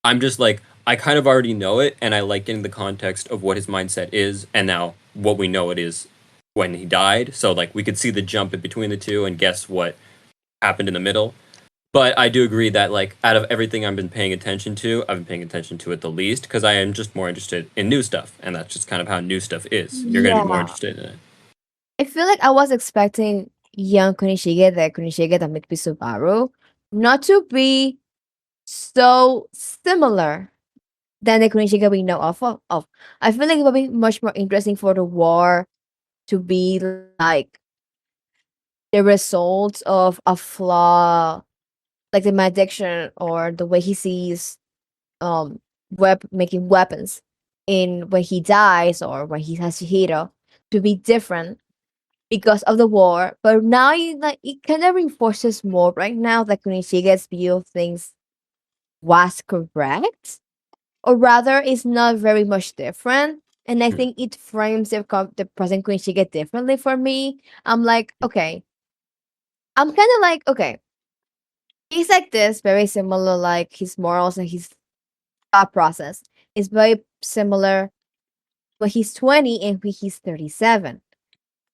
I'm just like I kind of already know it, and I like getting the context of what his mindset is, and now what we know it is when he died. So like we could see the jump in between the two and guess what happened in the middle. But I do agree that like out of everything I've been paying attention to, I've been paying attention to it the least because I am just more interested in new stuff, and that's just kind of how new stuff is. You're going to be more Yeah. interested in it. I feel like I was expecting young Kunishige, the Kunishige that meets Subaru, not to be so similar than the Kunishige we know of. I feel like it would be much more interesting for the war to be like the result of a flaw, like the malediction or the way he sees making weapons in when he dies or when he has Shihiro to be different because of the war. But now it kind of reinforces more right now that Kunishige's view of things was correct, or rather is not very much different. And I Hmm. think it frames the present Kunishige differently for me. I'm like, okay. I'm kind of like, okay. He's like this, very similar, like his morals and his thought process is very similar when he's 20 and when he's 37.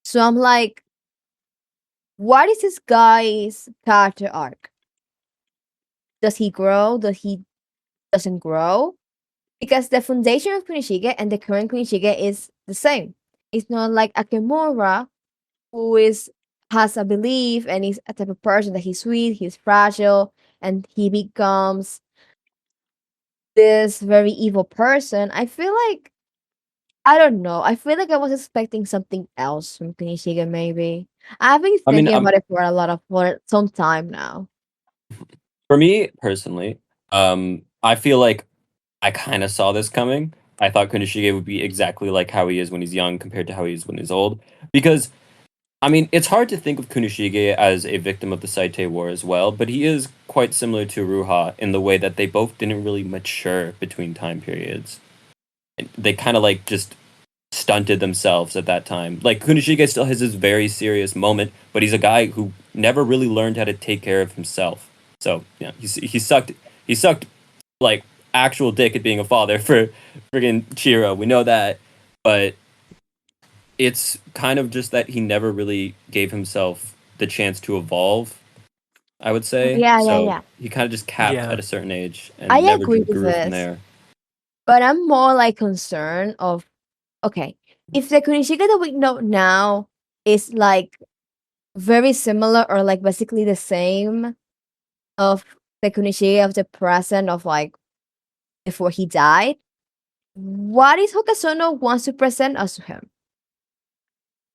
So I'm like, what is this guy's character arc? Does he grow? Does he doesn't grow? Because the foundation of Kunishige and the current Kunishige is the same. It's not like Akemura, who has a belief and is a type of person that he's sweet, he's fragile, and he becomes this very evil person. I feel like I don't know. I feel like I was expecting something else from Kunishige. Maybe I've been I mean, thinking about it for some time now. for me personally, I feel like I kind of saw this coming. I thought Kunishige would be exactly like how he is when he's young compared to how he is when he's old. Because, I mean, it's hard to think of Kunishige as a victim of the Saite War as well, but he is quite similar to Ruha in the way that they both didn't really mature between time periods. They kind of like just stunted themselves at that time. Like Kunishige still has this very serious moment, but he's a guy who never really learned how to take care of himself. So yeah, he sucked like actual dick at being a father for friggin' Chiro. We know that, but it's kind of just that he never really gave himself the chance to evolve. I would say Yeah, yeah, so. yeah. He kind of just capped Yeah. at a certain age I and never agree with grew from this, there. but I'm more like concerned of okay, if the Kunishige that we know now is like very similar or like basically the same of the Kunishige of the present of like before he died, what is Hokasono wants to present us to him?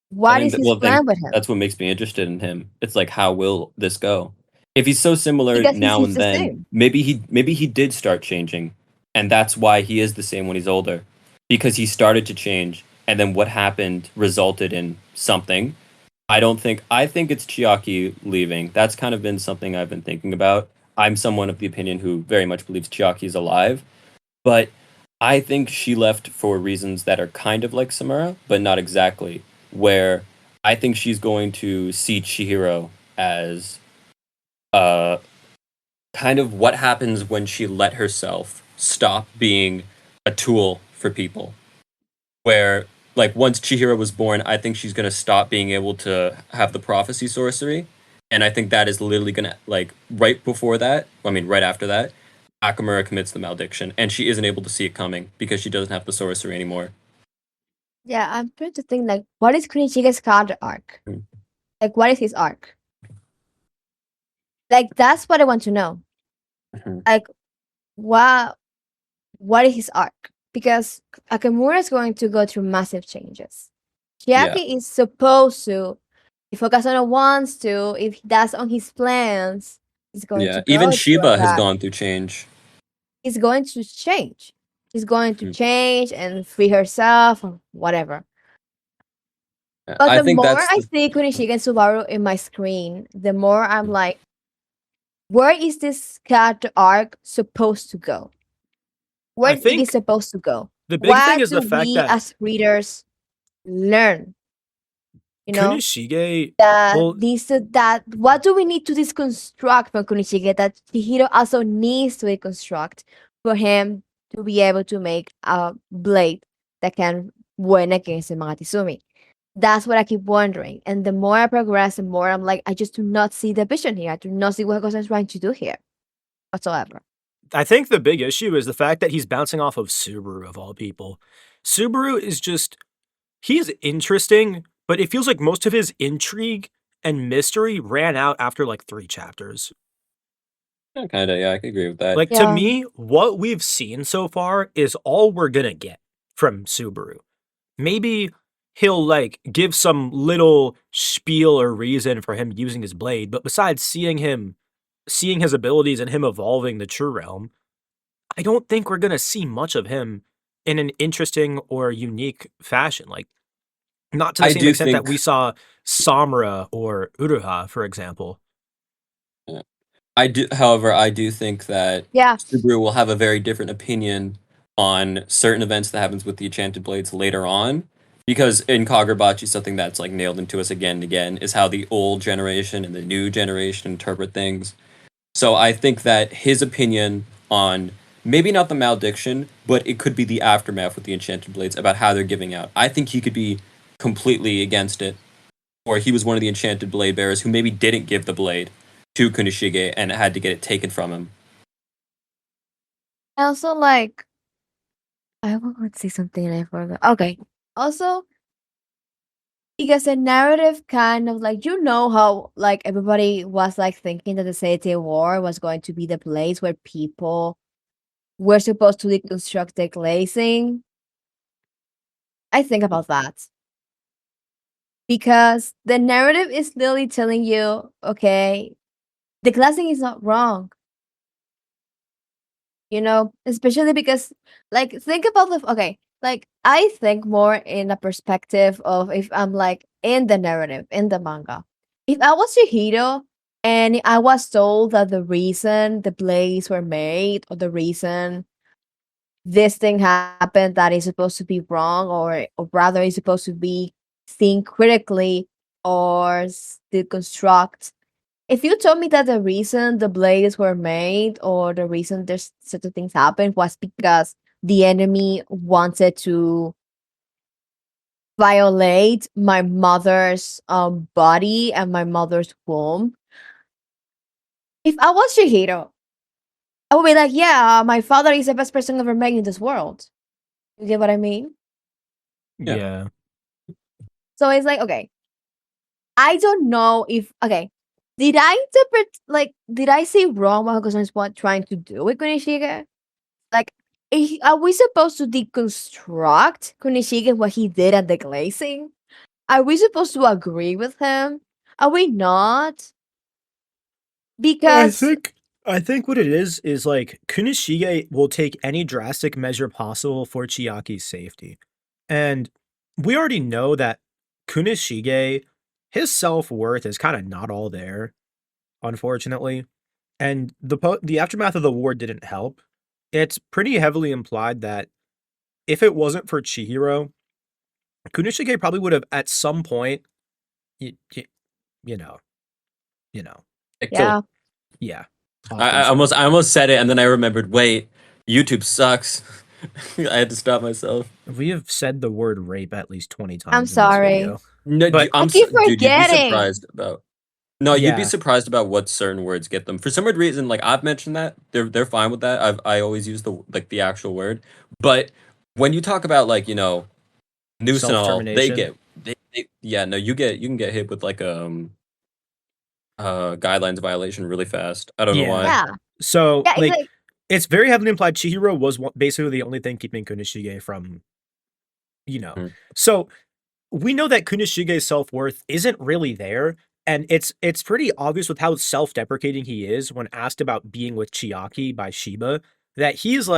I What mean, is his well, then plan with him? that's what makes me interested in him. It's like, how will this go? If he's so similar Because he now seems and the then, same. maybe he did start changing, and that's why he is the same when he's older, because he started to change, and then what happened resulted in something. I think it's Chiaki leaving. That's kind of been something I've been thinking about. I'm someone of the opinion who very much believes Chiaki is alive, but I think she left for reasons that are kind of like Samura, but not exactly. Where I think she's going to see Chihiro as uh kind of what happens when she let herself stop being a tool for people. Where like once Chihiro was born, I think she's gonna stop being able to have the prophecy sorcery. And I think that is literally gonna like right before that, I mean right after that, Akamura commits the malediction, and she isn't able to see it coming because she doesn't have the sorcery anymore. Yeah, I'm trying to think like what is Kunishige's character arc? Mm. Like what is his arc? Like that's what I want to know. Mhm. Like what is his arc? Because Akamura is going to go through massive changes. Yeah, Chiaki is supposed to, if Okasano wants to, if that's on his plans, he's going to yeah. Even go through Shiba has that. gone through change. He's going to change. She's going to Mhm. change and free herself or whatever. Yeah, But I the think more that's I the. see Kunishige and Subaru in my screen, the more I'm like, where is this character arc supposed to go? I Where it is think supposed to go? the big thing What is do the fact we that as readers learn? You know Kunishige, that well, that what do we need to deconstruct from Kunishige that Chihiro also needs to deconstruct for him to be able to make a blade that can win against the mga Tizumi. That's what I keep wondering. And the more I progress, the more I'm like, I just do not see the vision here. I do not see what Hokuzono is trying to do here whatsoever. I think the big issue is the fact that he's bouncing off of Subaru of all people. Subaru is just he's interesting, but it feels like most of his intrigue and mystery ran out after like 3 chapters. Yeah, kind of. Yeah, I can agree with that. Like to Yeah. me, what we've seen so far is all we're gonna get from Subaru. Maybe he'll like give some little spiel or reason for him using his blade, but besides seeing his abilities and him evolving the True Realm, I don't think we're gonna see much of him in an interesting or unique fashion. Like not to the I same do extent that think we saw Samura or Uruha, for example. however, I do think that Yeah. Subaru will have a very different opinion on certain events that happens with the Enchanted Blades later on. Because in Kagurabachi, something that's like nailed into us again and again is how the old generation and the new generation interpret things. So I think that his opinion on maybe not the malediction, but it could be the aftermath with the Enchanted Blades about how they're giving out. I think he could be completely against it, or he was one of the Enchanted Blade bearers who maybe didn't give the blade to Kunishige and had to get it taken from him. I also like, I want to say something and I forgot. Okay. Also, because the narrative kind of like, how like everybody was like thinking that the Seite War was going to be the place where people were supposed to deconstruct the glazing. I think about that. Because the narrative is literally telling you, okay, the glazing is not wrong. Especially because like think about like I think more in a perspective of if I'm like in the narrative in the manga. If I was Shihiro and I was told that the reason the blades were made or the reason this thing happened that is supposed to be wrong or rather is supposed to be think critically or deconstruct. If you told me that the reason the blades were made or the reason there's such a things happened was because the enemy wanted to violate my mother's body and my mother's womb. If I was Shihiro, I would be like, yeah, my father is the best person ever made in this world. You get what I mean? Yeah. Yeah. So it's like, okay, I don't know if did I interpret did I say wrong what Hokusan is trying to do with Kunishige? Like, are we supposed to deconstruct Kunishige what he did at the glazing? Are we supposed to agree with him? Are we not? I Because think I think what it is like Kunishige will take any drastic measure possible for Chiaki's safety. And we already know that Kunishige, his self-worth is kind of not all there, unfortunately. And the aftermath of the war didn't help. It's pretty heavily implied that if it wasn't for Chihiro, Kunishige probably would have at some point, you, you know, you know, It killed. yeah, yeah. I almost said it and then I remembered. Wait, YouTube sucks. I had to stop myself. We have said the word rape at least 20 times I'm in this sorry. video. No, But dude, you'd be forgetting. surprised about. No, you'd be yeah, surprised about what certain words get them. For some weird reason, like I've mentioned that they're fine with that. I always use the actual word, but when you talk about like noose and all, self-termination. yeah, no, you can get hit with like guidelines violation really fast. I don't know Yeah. why. Yeah. So, Yeah, it's like, like it's very heavily implied Chihiro was basically the only thing keeping Kunishige from, you know. Mhm. So, we know that Kunishige's self-worth isn't really there, and it's pretty obvious with how self-deprecating he is when asked about being with Chiaki by Shiba that he's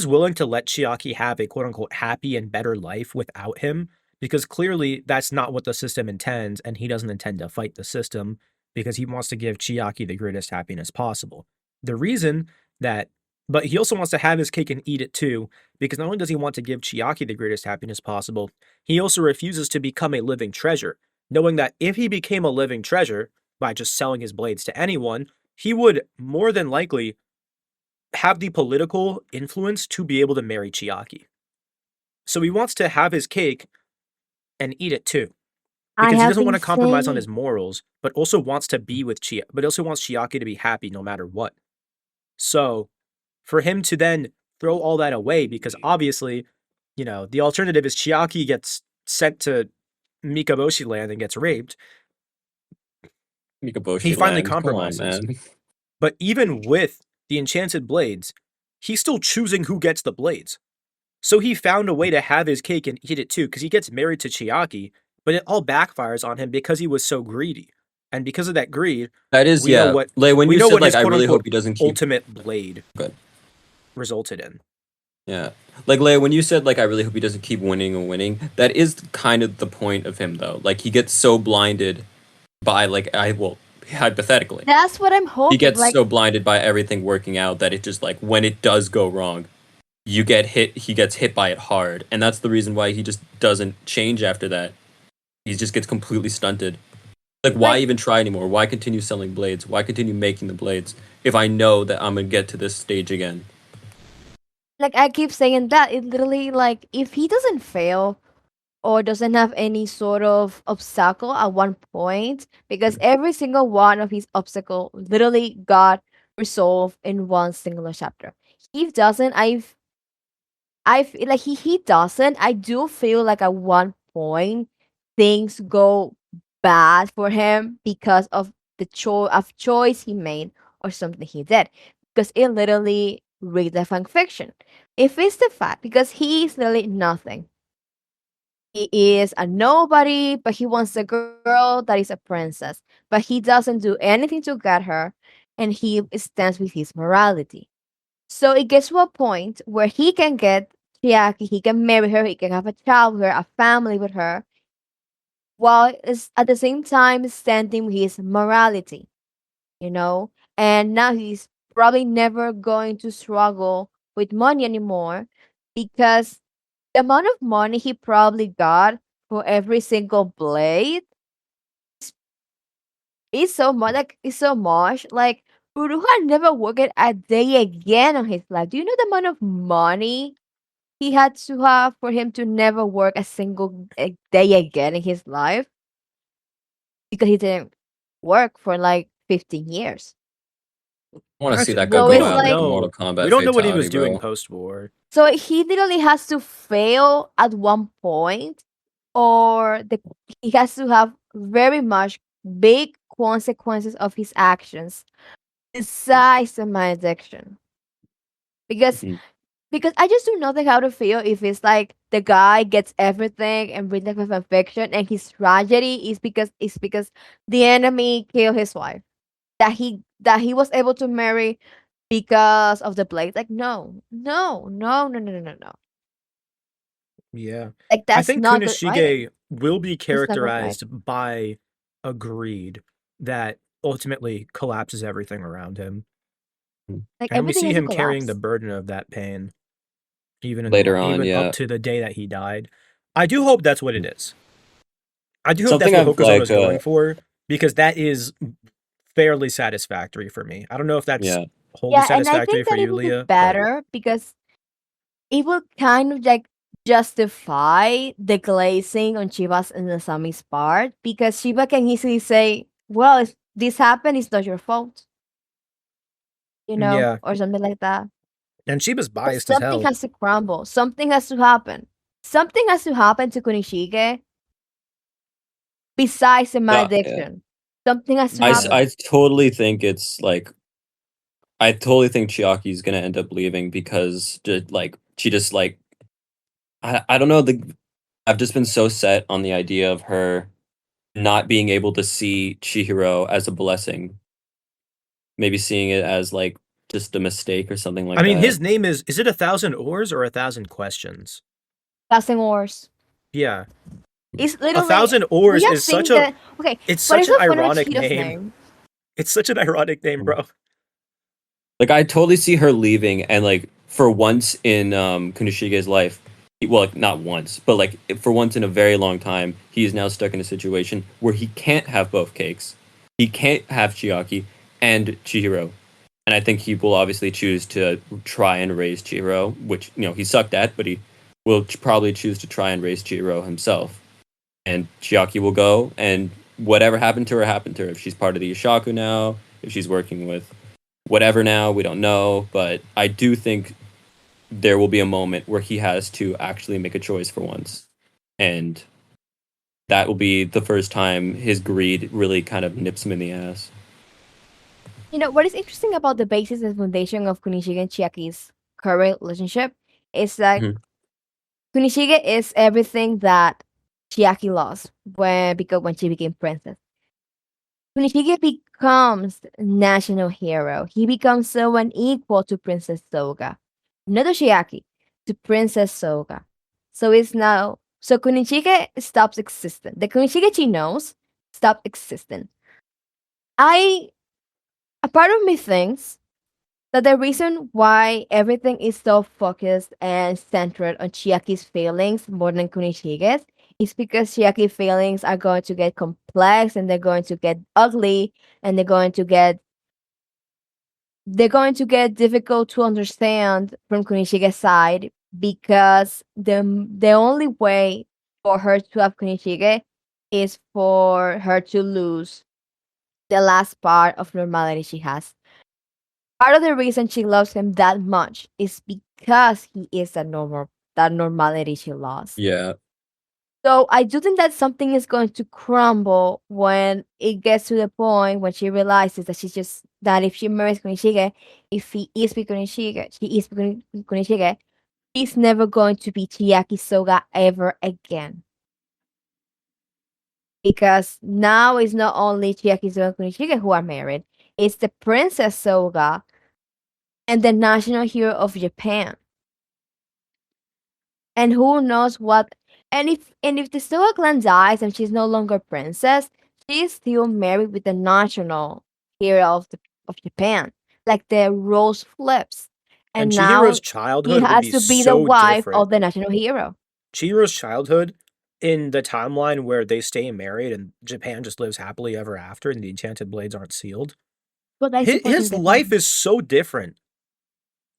willing to let Chiaki have a quote unquote happy and better life without him because clearly that's not what the system intends and he doesn't intend to fight the system because he wants to give Chiaki the greatest happiness possible. The reason that but he also wants to have his cake and eat it too because not only does he want to give Chiaki the greatest happiness possible, he also refuses to become a living treasure, knowing that if he became a living treasure by just selling his blades to anyone, he would more than likely have the political influence to be able to marry Chiaki. So he wants to have his cake and eat it too. I Because he have doesn't want been to compromise on saying his morals, but also wants to be with but also wants Chiaki to be happy no matter what. So for him to then throw all that away, because obviously, the alternative is Chiaki gets sent to Mikaboshi land and gets raped. He Mikaboshi finally land. Come on, compromises. man. But even with the enchanted blades, he's still choosing who gets the blades. So he found a way to have his cake and eat it too, because he gets married to Chiaki, but it all backfires on him because he was so greedy. And because of that greed, That is, we know yeah. what Like when we you know said, what like, his I quote really hope unquote he doesn't keep. ultimate blade Good. resulted in. Yeah. Like Leia, when you said like I really hope he doesn't keep winning and winning, that is kind of the point of him though. Like he gets so blinded by hypothetically. that's what I'm He hoping. gets Like, so blinded by everything working out that it just like when it does go wrong, he gets hit by it hard. And that's the reason why he just doesn't change after that. He just gets completely stunted. Like why like, even try anymore? Why continue selling blades? Why continue making the blades if I know that I'm gonna get to this stage again? like I keep saying that it literally like if he doesn't fail or doesn't have any sort of obstacle at one point, because every single one of his obstacle literally got resolved in one singular chapter. If doesn't, I feel like he doesn't. I do feel like at one point things go bad for him because of the choice he made or something he did. Because it literally reads like fan fiction. If it's the fact, because he is literally nothing. He is a nobody, but he wants a girl that is a princess. But he doesn't do anything to get her, and he stands with his morality. So it gets to a point where he can get Chiaki, he can marry her, he can have a child with her, a family with her, while is at the same time standing with his morality, you know? And now he's probably never going to struggle with money anymore because the amount of money he probably got for every single blade is so much like Uruha never worked a day again on his life. Do you know the amount of money he had to have for him to never work a single day again in his life because he didn't work for like 15 years. I want to see Actually, that guy well, So we go it's to have don't like a like, Mortal know. We Kombat don't know what he fatality, was doing bro. post-war. so he literally has to fail at one point, or he has to have very much big consequences of his actions besides the malediction. Because Mhm. Because I just do not know how to feel if it's like the guy gets everything and reads like a fan fiction, and his tragedy is because the enemy killed his wife. That he was able to marry because of the blade. Like no, no, no, no, no, no, no, no. Yeah. Like I that's think not good writing. Kunishige will be That's not good writing. characterized by a greed that ultimately collapses everything around him. Like And we everything see has to him carrying the collapse. burden of that pain Later on, even up yeah. to the day that he died. I do hope that's what it is. I do hope that's Something what I've like, Hokuzono's going for because that is fairly satisfactory for me. I don't know if that's yeah. wholly Yeah, and I satisfactory think for that it you, will be Leah, but better because it will kind of like justify the glazing on Chiba's and Nasami's part because Chiba can easily say, well, if this happened, it's not your fault, yeah. or something like that. And Shiba's But biased as something hell. has to crumble. Something has to happen. Something has to happen to Kunishige besides the Yeah. malediction. Something has to Yeah. happen. I totally think it's like I totally think Chiaki's gonna end up leaving because she just like I don't know I've just been so set on the idea of her not being able to see Chihiro as a blessing. Maybe seeing it as like just a mistake or something I like mean, that. his name is it 1,000 oars or 1,000 questions? Passing wars. Yeah. It's A literally, thousand we oars have is seen that. Okay, it's what such is an so funny with ironic Shido's name. name? It's such an ironic name, bro. Like I totally see her leaving and like for once in Kunishige's life, well like, not once, but like for once in a very long time, he is now stuck in a situation where he can't have both cakes. He can't have Chiaki and Chihiro. And I think he will obviously choose to try and raise Chihiro, which he sucked at, but he will probably choose to try and raise Chihiro himself. And Chiaki will go, and whatever happened to her happened to her. If she's part of the Ishaku now, if she's working with whatever now, we don't know. But I do think there will be a moment where he has to actually make a choice for once, and that will be the first time his greed really kind of nips him in the ass. What is interesting about the basis and foundation of Kunishige and Chiaki's current relationship is that Mhm. Kunishige is everything that Chiaki lost when she became princess. Kunishige becomes national hero. He becomes someone equal to Princess Soga. Not to Chiaki, to Princess Soga. So Kunishige stops existing. The Kunishige she knows stopped existing. I A part of me thinks that the reason why everything is so focused and centered on Chiaki's feelings more than Kunishige's is because Chiaki's feelings are going to get complex and they're going to get ugly and they're going to get difficult to understand from Kunishige's side because the only way for her to have Kunishige is for her to lose the last part of normality she has. Part of the reason she loves him that much is because he is that normality she lost. Yeah. So I do think that something is going to crumble when it gets to the point when she realizes that if she marries Kunishige, if he is with Kunishige, she is with Kunishige, she's never going to be Chiaki Soga ever again. Because now it's not only Chiaki Soga and Kunishige who are married, it's the Princess Soga and the national hero of Japan. And who knows what and if the Soga clan dies and she's no longer princess, she's still married with the national hero of Japan. Like the roles flips. And And Chihiro's now he childhood would has be to be the so wife different. of the national hero. Chihiro's childhood in the timeline where they stay married and Japan just lives happily ever after and the enchanted blades aren't sealed. But I support His life independence. is so different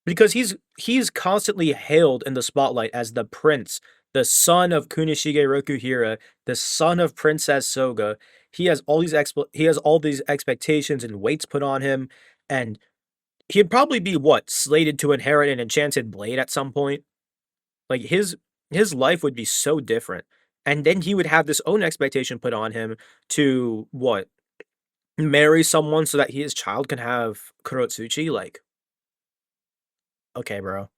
because he's constantly hailed in the spotlight as the prince, the son of Kunishige Rokuhira, the son of Princess Soga. He has all these expectations and weights put on him, and he'd probably be what slated to inherit an enchanted blade at some point. Like his life would be so different, and then he would have this own expectation put on him to what marry someone so that his child can have Kurotsuchi. Like, okay, bro.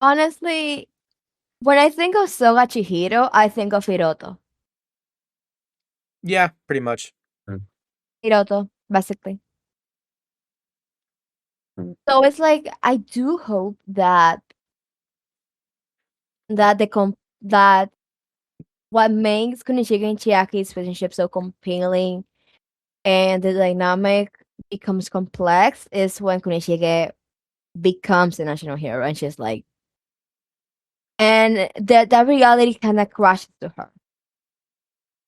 Honestly, when I think of Soga Chihiro, I think of Hiroto. Yeah, pretty much. Hiroto, basically. Mm. So it's like I do hope that what makes Kunichiga and Chiaki's relationship so compelling and the dynamic becomes complex is when Kunichiga becomes the national hero and she's like, and that reality kind of crashes to her.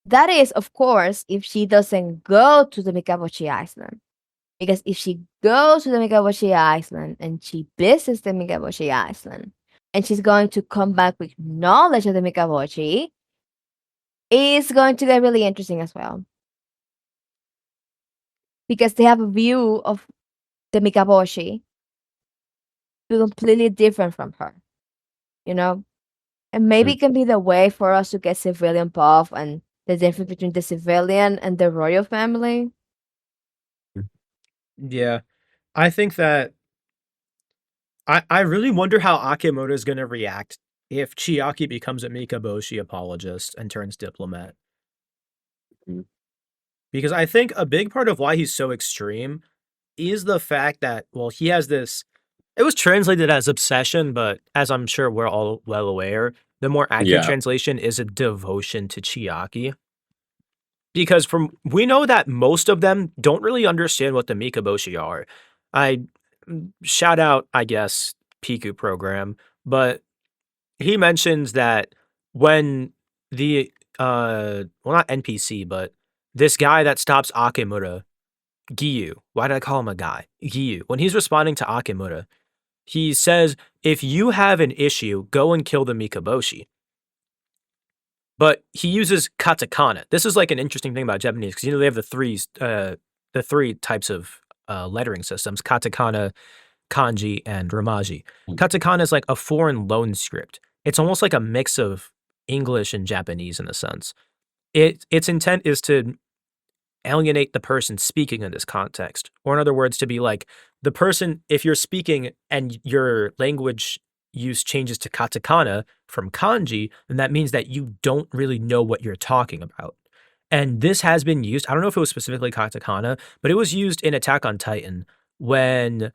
That is, of course, if she doesn't go to the Mikaboshi Island. Because if she goes to the Mikaboshi Island and she visits the Mikaboshi Island and she's going to come back with knowledge of the Mikaboshi, it's going to get really interesting as well. Because they have a view of the Mikaboshi completely different from her, you know? And maybe Mm. it can be the way for us to get civilian buff and the difference between the civilian and the royal family. Yeah, I think that I really wonder how Akimoto is gonna react if Chiaki becomes a Mikaboshi apologist and turns diplomat. Mm. Because I think a big part of why he's so extreme is the fact that, well, he has this it was translated as obsession, but as I'm sure we're all well aware, the more accurate Yeah. translation is a devotion to Chiaki. Because from we know that most of them don't really understand what the Mikaboshi are. I shout out, I guess, Piku program, but he mentions that when the well not NPC, but this guy that stops Akemura Giyu. Why did I call him a guy? Giyu. When he's responding to Akimura, he says, if you have an issue, go and kill the Mikaboshi. But he uses katakana. This is like an interesting thing about Japanese because they have the three types of lettering systems: katakana, kanji, and romaji. Katakana is like a foreign loan script. It's almost like a mix of English and Japanese in a sense. Its intent is to alienate the person speaking in this context, or in other words, to be like the person. If you're speaking and your language use changes to katakana from kanji, then that means that you don't really know what you're talking about. And this has been used. I don't know if it was specifically katakana, but it was used in Attack on Titan when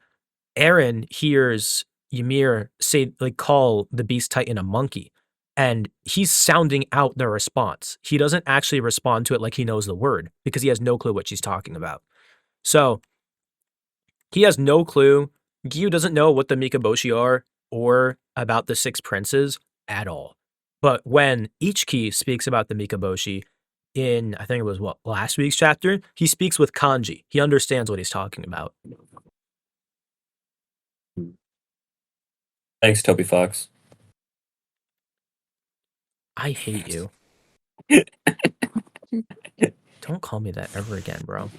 Eren hears Ymir say, like, call the Beast Titan a monkey, and he's sounding out the response. He doesn't actually respond to it like he knows the word because he has no clue what she's talking about. So he has no clue. Gyu doesn't know what the Mikaboshi are or about the six princes at all. But when Ichiki speaks about the Mikaboshi in, I think it was last week's chapter, he speaks with kanji. He understands what he's talking about. Thanks, Toby Fox. I hate you. Don't call me that ever again, bro.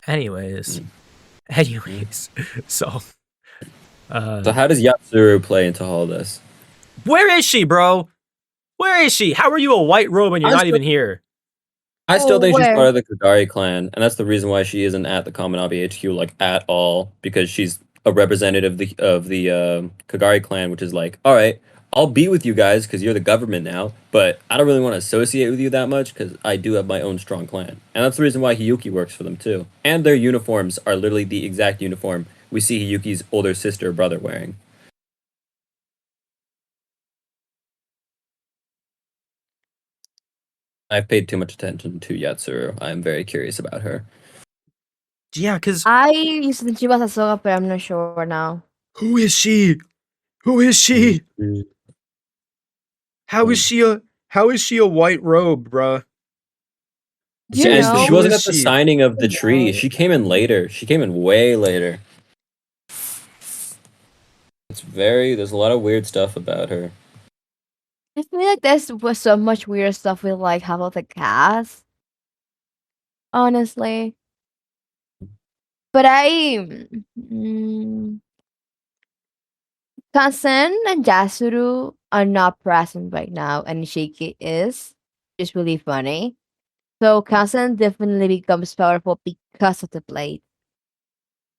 Anyways, so So how does Yatsuru play into all this? Where is she, bro? Where is she? How are you a white robe and you're not even here? I still think she's where? part of the Kagari clan, and that's the reason why she isn't at the Kaminabi HQ like at all, because she's a representative of the Kagari clan, which is like, all right, I'll be with you guys because you're the government now, but I don't really want to associate with you that much because I do have my own strong clan, and that's the reason why Hiyuki works for them too. And their uniforms are literally the exact uniform we see Hiyuki's older sister or brother wearing. I've paid too much attention to Yatsuru. I'm very curious about her. Yeah, because I used to think she was a Soga, but I'm not sure now. who is she? Who is she? How is she a white robe, bruh? You And know, she wasn't Who at is the she? signing of the tree. She came in later. She came in way later. There's a lot of weird stuff about her. I feel like was so much weird stuff with like half of the cast. Honestly. But Kansen and Jasuru are not present right now, and Shiki is. Just really funny. So Kansen definitely becomes powerful because of the blade.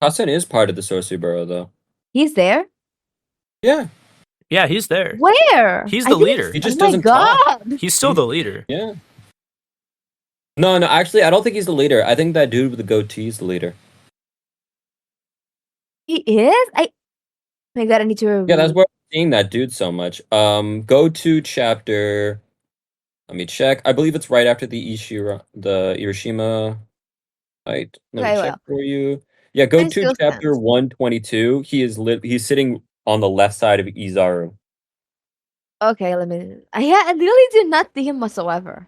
Hassan is part of the Sorcery Borough, though. He's there? Yeah. Yeah, he's there. Where? He's I the didn't leader. He just oh my doesn't talk. god! He's still the leader. Yeah. No, actually, I don't think he's the leader. I think that dude with the goatee is the leader. He is? Oh my god, I need to Yeah, review. that's why I'm seeing that dude so much. Go to chapter. Let me check. I believe it's right after the Hiroshima fight. Let me Okay, check well. for you. Yeah, go It to still chapter stands. 122. He's sitting on the left side of Izaru. Okay, let me. I literally did not see him whatsoever.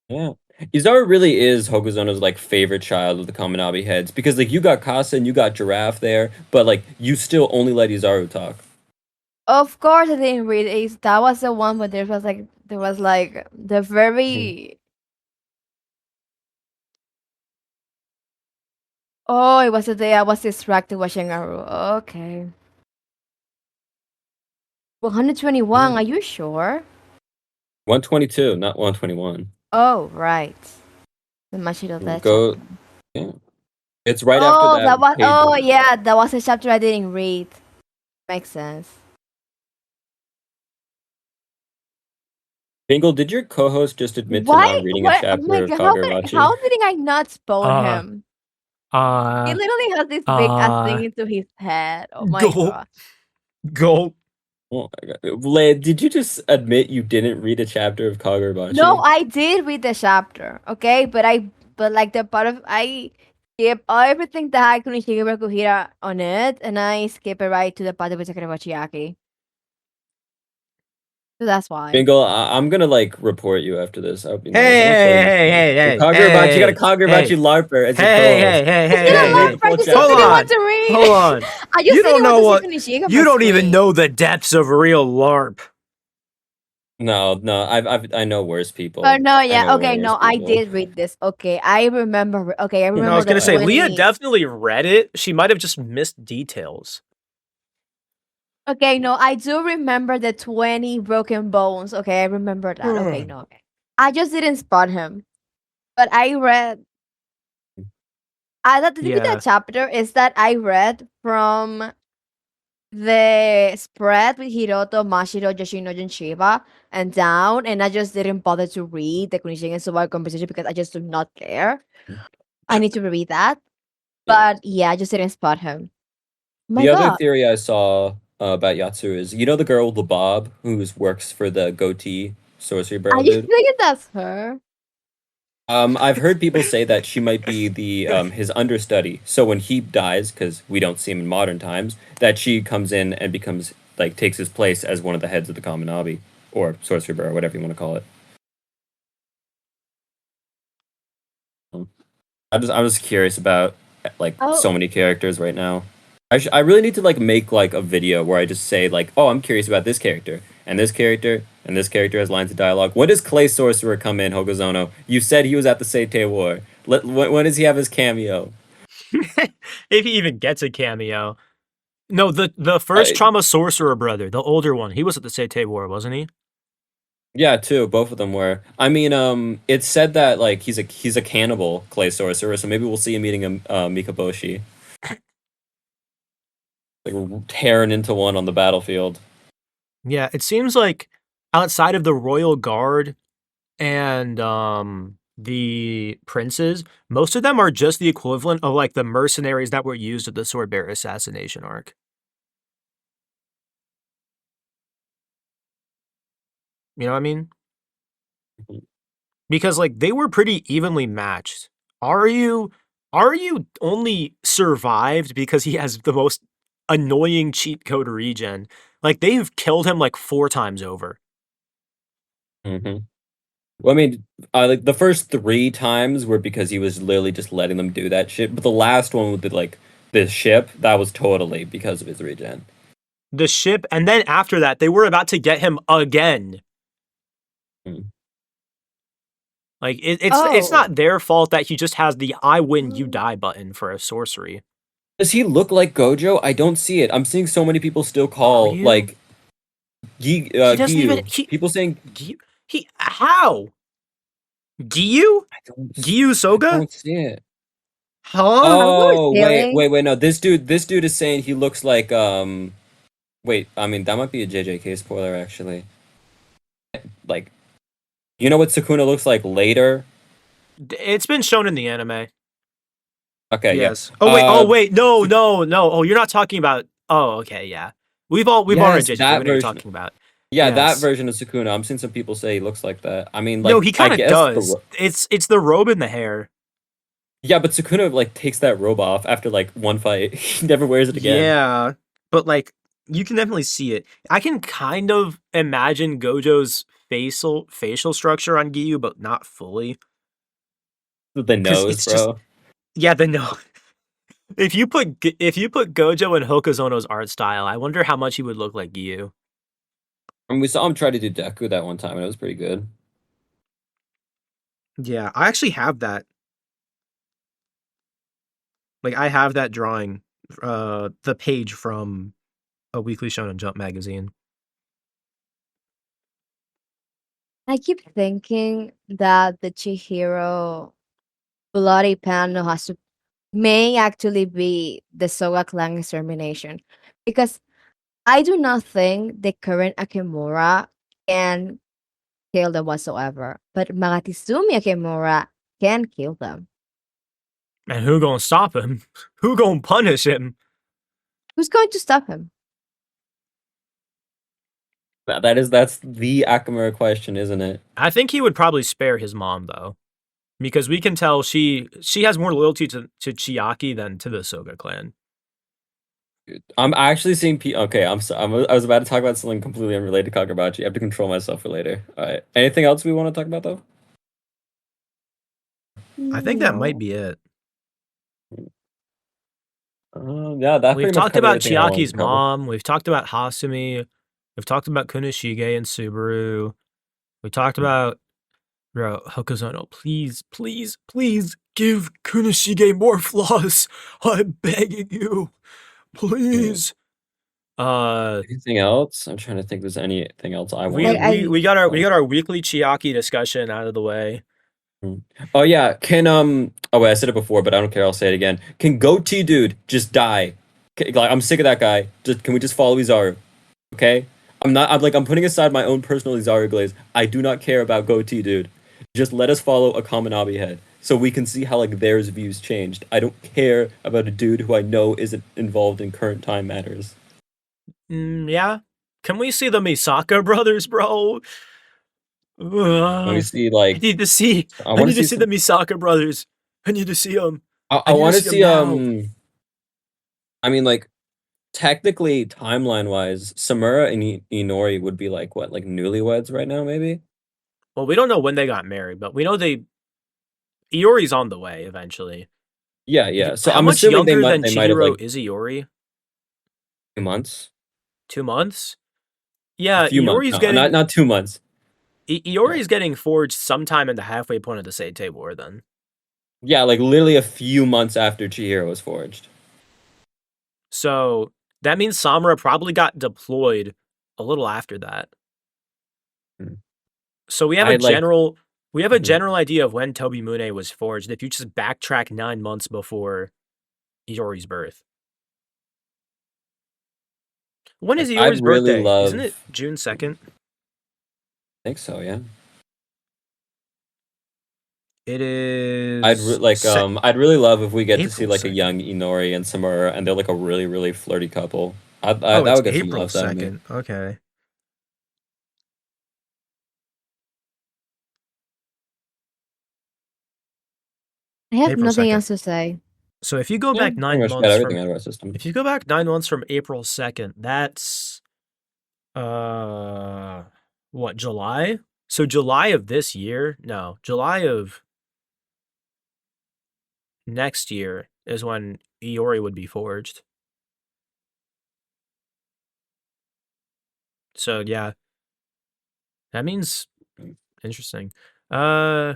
Yeah. Izaru really is Hokuzono's like favorite child of the Kaminabi heads because like you got Kasa and you got Giraffe there, but like you still only let Izaru talk. Of course, I didn't read it. That was the one where there was like the very. Oh, it was the day I was distracted watching Aru. Okay. 121. Are you sure? 122, not 121. Oh, right. The Machito Death Go. chapter. Yeah. It's right after Oh, that that was. page. Oh, yeah, that was a chapter I didn't read. Makes sense. Bingle, did your co-host just admit to Why? not reading a What? Oh my chapter of god! Kagurabachi? How did I not spoil Uh, him? He uh, literally has this big ass thing into his head. Oh my go, god! go. Oh my god. Leia, did you just admit you didn't read a chapter of Kagurabachi? No, I did read the chapter. Okay, but like the part of I skip everything that had Kunishige Kuhira on it, and I skip it right to the part of Sakurabachi Yaki. So that's why. Bingle, I'm gonna like report you after this. I would be nice. Hey, I'm gonna hey, kill you. hey, hey, The hey, Kagurabachi, you got a hey, Kagurabachi hey, LARPer as your hey, co-host. hey, hey, It's hey, gonna hey, Read learn the hey. full first. You said Hold you chapter. didn't want on, to read. hold on. I just You didn't don't want know to see what. finishing on You my don't even screen. know the depths of real LARP. No, I know worse Oh people. no, I yeah, know way okay, worse no, I people. did read this. Okay, I remember. Okay, I No, I remember was the gonna say Alright. Leah 20. definitely read it. She might have just missed details. Okay, no, I do remember the 20 broken bones. Okay, I remember that. Okay, no, okay. I just didn't spot him, but I read. I thought the thing with that Yeah. chapter is that I read from the spread with Hiroto, Mashiro, Yoshino, and Shiba and down, and I just didn't bother to read the Kunishin and Subaru conversation because I just do not care. I need to read that. Yeah. But yeah, I just didn't spot him. My The other god. theory I saw about Yatsu is, you know the girl with the bob who works for the goatee sorcery Are barrel you dude? thinking that's her? I've heard people say that she might be the his understudy. So when he dies, because we don't see him in modern times, that she comes in and becomes like takes his place as one of the heads of the Kaminabi or sorcery barrel, whatever you want to call it. I'm just curious about like Oh, so many characters right now. I really need to like make like a video where I just say like, oh, I'm curious about this character and this character and this character has lines of dialogue. When does Clay Sorcerer come in, Hogozono? You said he was at the Seitei War. When does he have his cameo? If he even gets a cameo. No, the first I, Trauma Sorcerer brother, the older one, he was at the Seitei War, wasn't he? yeah, too. Both of them were. I mean, it said that like he's a cannibal Clay Sorcerer, so maybe we'll see him eating a Mikaboshi, like tearing into one on the battlefield. Yeah, it seems like outside of the Royal Guard and the princes, most of them are just the equivalent of like the mercenaries that were used at the Swordbearer assassination arc. You know what I mean? Because like they were pretty evenly matched. Are you only survived because he has the most annoying cheat code regen? Like they've killed him like 4 times over. Mm-hmm. Well, I mean, like the first 3 times were because he was literally just letting them do that shit. But the last one with the ship, that was totally because of his regen. The ship, and then after that, they were about to get him again. Mm. Like it's oh. not their fault that he just has the "I win, you die" button for a sorcery. Does he look like Gojo? I don't see it. I'm seeing so many people still Are call you? like He doesn't even Giyu. People saying he how Giyu Giyu I Soga? don't see it. Huh? I'm going Oh, sailing. wait, no. This dude is saying he looks like wait, I mean that might be a JJK spoiler actually. Like, you know what Sukuna looks like later? It's been shown in the anime. Okay, yeah. Yes. Oh wait, no, no, no. Oh, you're not talking about. Oh, okay, yeah. We've all read Yes, JJK. We that know you're version. talking about. Yeah, that Yes. version of Sukuna. I'm seeing some people say he looks like that. I mean, No, like, he I kind of guess does. It's the robe and the hair. yeah, but Sukuna like takes that robe off after like one fight. He never wears it again. Yeah, but like you can definitely see it. I can kind of imagine Gojo's facial structure on Giyu, but not fully The because nose, it's just bro. yeah. The no. If you put Gojo in Hokazono's art style, I wonder how much he would look like Giyu. And we saw him try to do Deku that one time, and it was pretty good. Yeah, I actually have that. Like I have that drawing, the page from a Weekly Shonen Jump magazine. I keep thinking that the Chihiro bloody panel may actually be the Soga clan extermination. Because I do not think the current Akimura can kill them whatsoever. But Magatsumi Akimura can kill them. And who gonna stop him? Who gonna punish him? Who's going to stop him? That's the Akamura question, isn't it? I think he would probably spare his mom though, because we can tell she has more loyalty to Chiaki than to the Soga clan. I'm actually seeing okay, I was about to talk about something completely unrelated to Kagurabachi. I have to control myself for later. All right. Anything else we want to talk about though? I think that might No. be it. Yeah, that We've pretty much talked covered about everything I wanted Chiaki's to cover. mom. We've talked about Hasumi. We've talked about Kunoshige and Subaru. We talked about Hokuzono. Please, please, please give Kunoshige more flaws. I'm begging you. Please. Anything else? I'm trying to think if there's anything else I We Like want we I we got our weekly Chiaki discussion out of the way. to. Oh yeah, can oh wait, I said it before, but I don't care, I'll say it again. Can goatee dude just die? Like I'm sick of that guy. Just can we just follow Izaru? Okay? I'm putting aside my own personal Izaru glaze. I do not care about goatee dude. Just let us follow a Kaminabi head so we can see how like theirs views changed. I don't care about a dude who I know isn't involved in current time matters. Yeah. Can we see the Misaka brothers, bro? Let me Ugh. see I like need to see. I I want need to to see see the some Misaka brothers. I need to see them. I I need to want to see them see now. I mean like technically timeline wise, Samura and Inori would be like what, like newlyweds right now maybe? Well, we don't know when they got married, but we know Iori's on the way eventually. Yeah, yeah. So How I'm much assuming younger than they might have Chihiro like is Iori? 2 months. 2 months? A Yeah, few months. Iori's No, getting not 2 months. Yeah. Iori's getting forged sometime in the halfway point of the Seitei War then. Yeah, like literally a few months after Chihiro was forged. So that means Samura probably got deployed a little after that. Hmm. So we have I a like mhm. general idea of when Tobimune was forged if you just backtrack 9 months before Iori's birth. When is I'd Iori's really birthday? Isn't it love June 2nd? I think so, yeah. It is I'd really love if we get to see April like a 2nd. young Inori and Samura and they're like a really really flirty couple. Oh, That it's would get some April laughs out of me. 2nd. Okay. I have April nothing 2nd. else to say. So if you go Yeah, back pretty 9 much got months everything from out of our system. if you go back 9 months from April 2nd, that's uh what, July? So July of this year? No, July of next year is when Iori would be forged. So yeah, that means interesting. Uh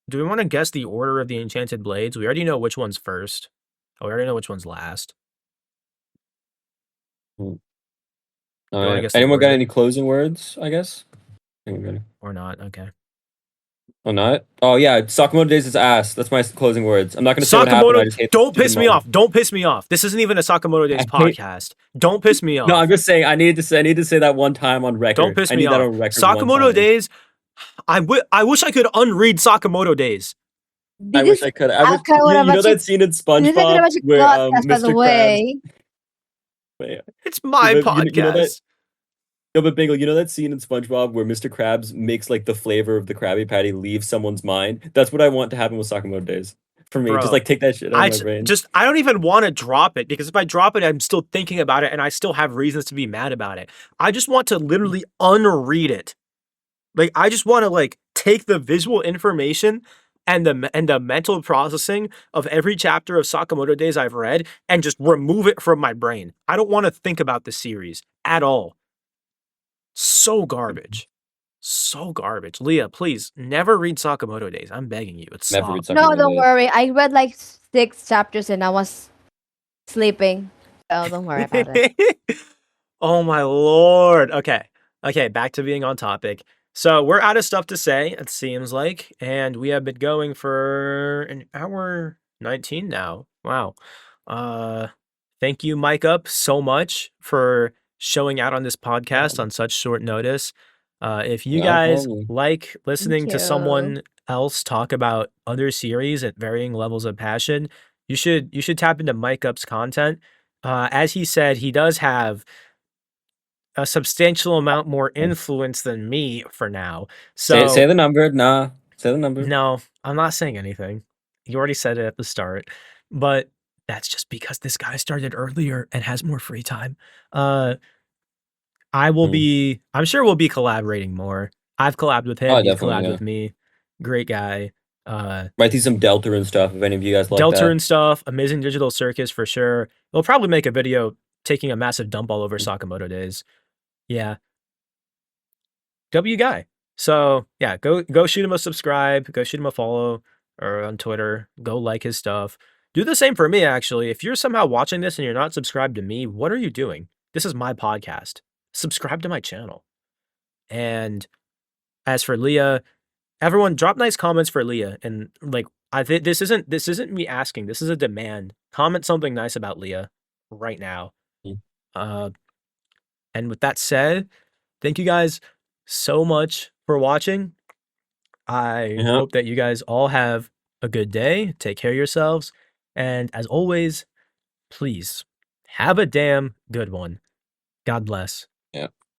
do we want to guess the order of the enchanted blades? We already know which one's first. Oh, we already know which one's last. Mm. Do you want to Alright. guess the Anyone got order any closing words, I guess? Anybody? or not? Okay. Oh, not? Oh, yeah. Sakamoto Days is ass. That's my closing words. I'm not going to say what happened. I Sakamoto, just hate the don't stupid piss me moment. off. Don't piss me off. This isn't even a Sakamoto Days I hate. podcast. Don't piss me No, I'm off. just saying. I need to say that one time on Don't record. piss I me need that off. on record one Sakamoto time. Days, I wish I could unread Sakamoto Days. I This wish is I could. I wish you know Akawarabachi. that scene in This is SpongeBob Akawarabachi where podcast, by the Mr. Krabs. way. Wait, It's my but you know that podcast. no, but Bingle, you know that scene in SpongeBob where Mr. Krabs makes like the flavor of the Krabby Patty leave someone's mind? That's what I want to happen with Sakamoto Days. For me, just Bro, like take that shit out of my brain. I don't even want to drop it because if I drop it, I'm still thinking about it and I still have reasons to be mad about it. I just want to literally unread it. Like I just want to like take the visual information and the mental processing of every chapter of Sakamoto Days I've read and just remove it from my brain. I don't want to think about the series at all. So garbage. So garbage. Leah, please never read Sakamoto Days. I'm begging you. It's Never read slop. No, Sakamoto don't Days. worry. I read like 6 chapters and I was sleeping. So don't worry about it. Oh my lord. Okay. Okay, back to being on topic. So we're out of stuff to say, it seems like, and we have been going for an hour 19 now. Wow. Uh thank you, Mike Up, so much for showing out on this podcast on such short notice. If you Not a guys problem. like Thank listening to you. someone else talk about other series at varying levels of passion, you should tap into Mike Up's content. As he said, he does have a substantial amount more influence than me for now. Say So, the number. Nah. Say the number. no, I'm not saying anything. You already said it at the start. But That's just because this guy started earlier and has more free time. I'm sure we'll be collaborating more. I've collabed with him. Oh, He's definitely, collabed yeah. with me. Great guy. Might see some Delta and stuff if any of you guys like Delta that. and stuff. Amazing Digital Circus for sure. We'll probably make a video taking a massive dump all over Sakamoto days. Yeah. W guy. So yeah, go shoot him a subscribe, go shoot him a follow or on Twitter, go like his stuff. Do the same for me, actually. If you're somehow watching this and you're not subscribed to me, what are you doing? This is my podcast. Subscribe to my channel. And as for Leah, everyone drop nice comments for Leah. And like I think this isn't me asking, this is a demand. Comment something nice about Leah right now. Mm. And with that said, thank you guys so much for watching. I Yeah. hope that you guys all have a good day. Take care of yourselves. And as always, please have a damn good one. God bless.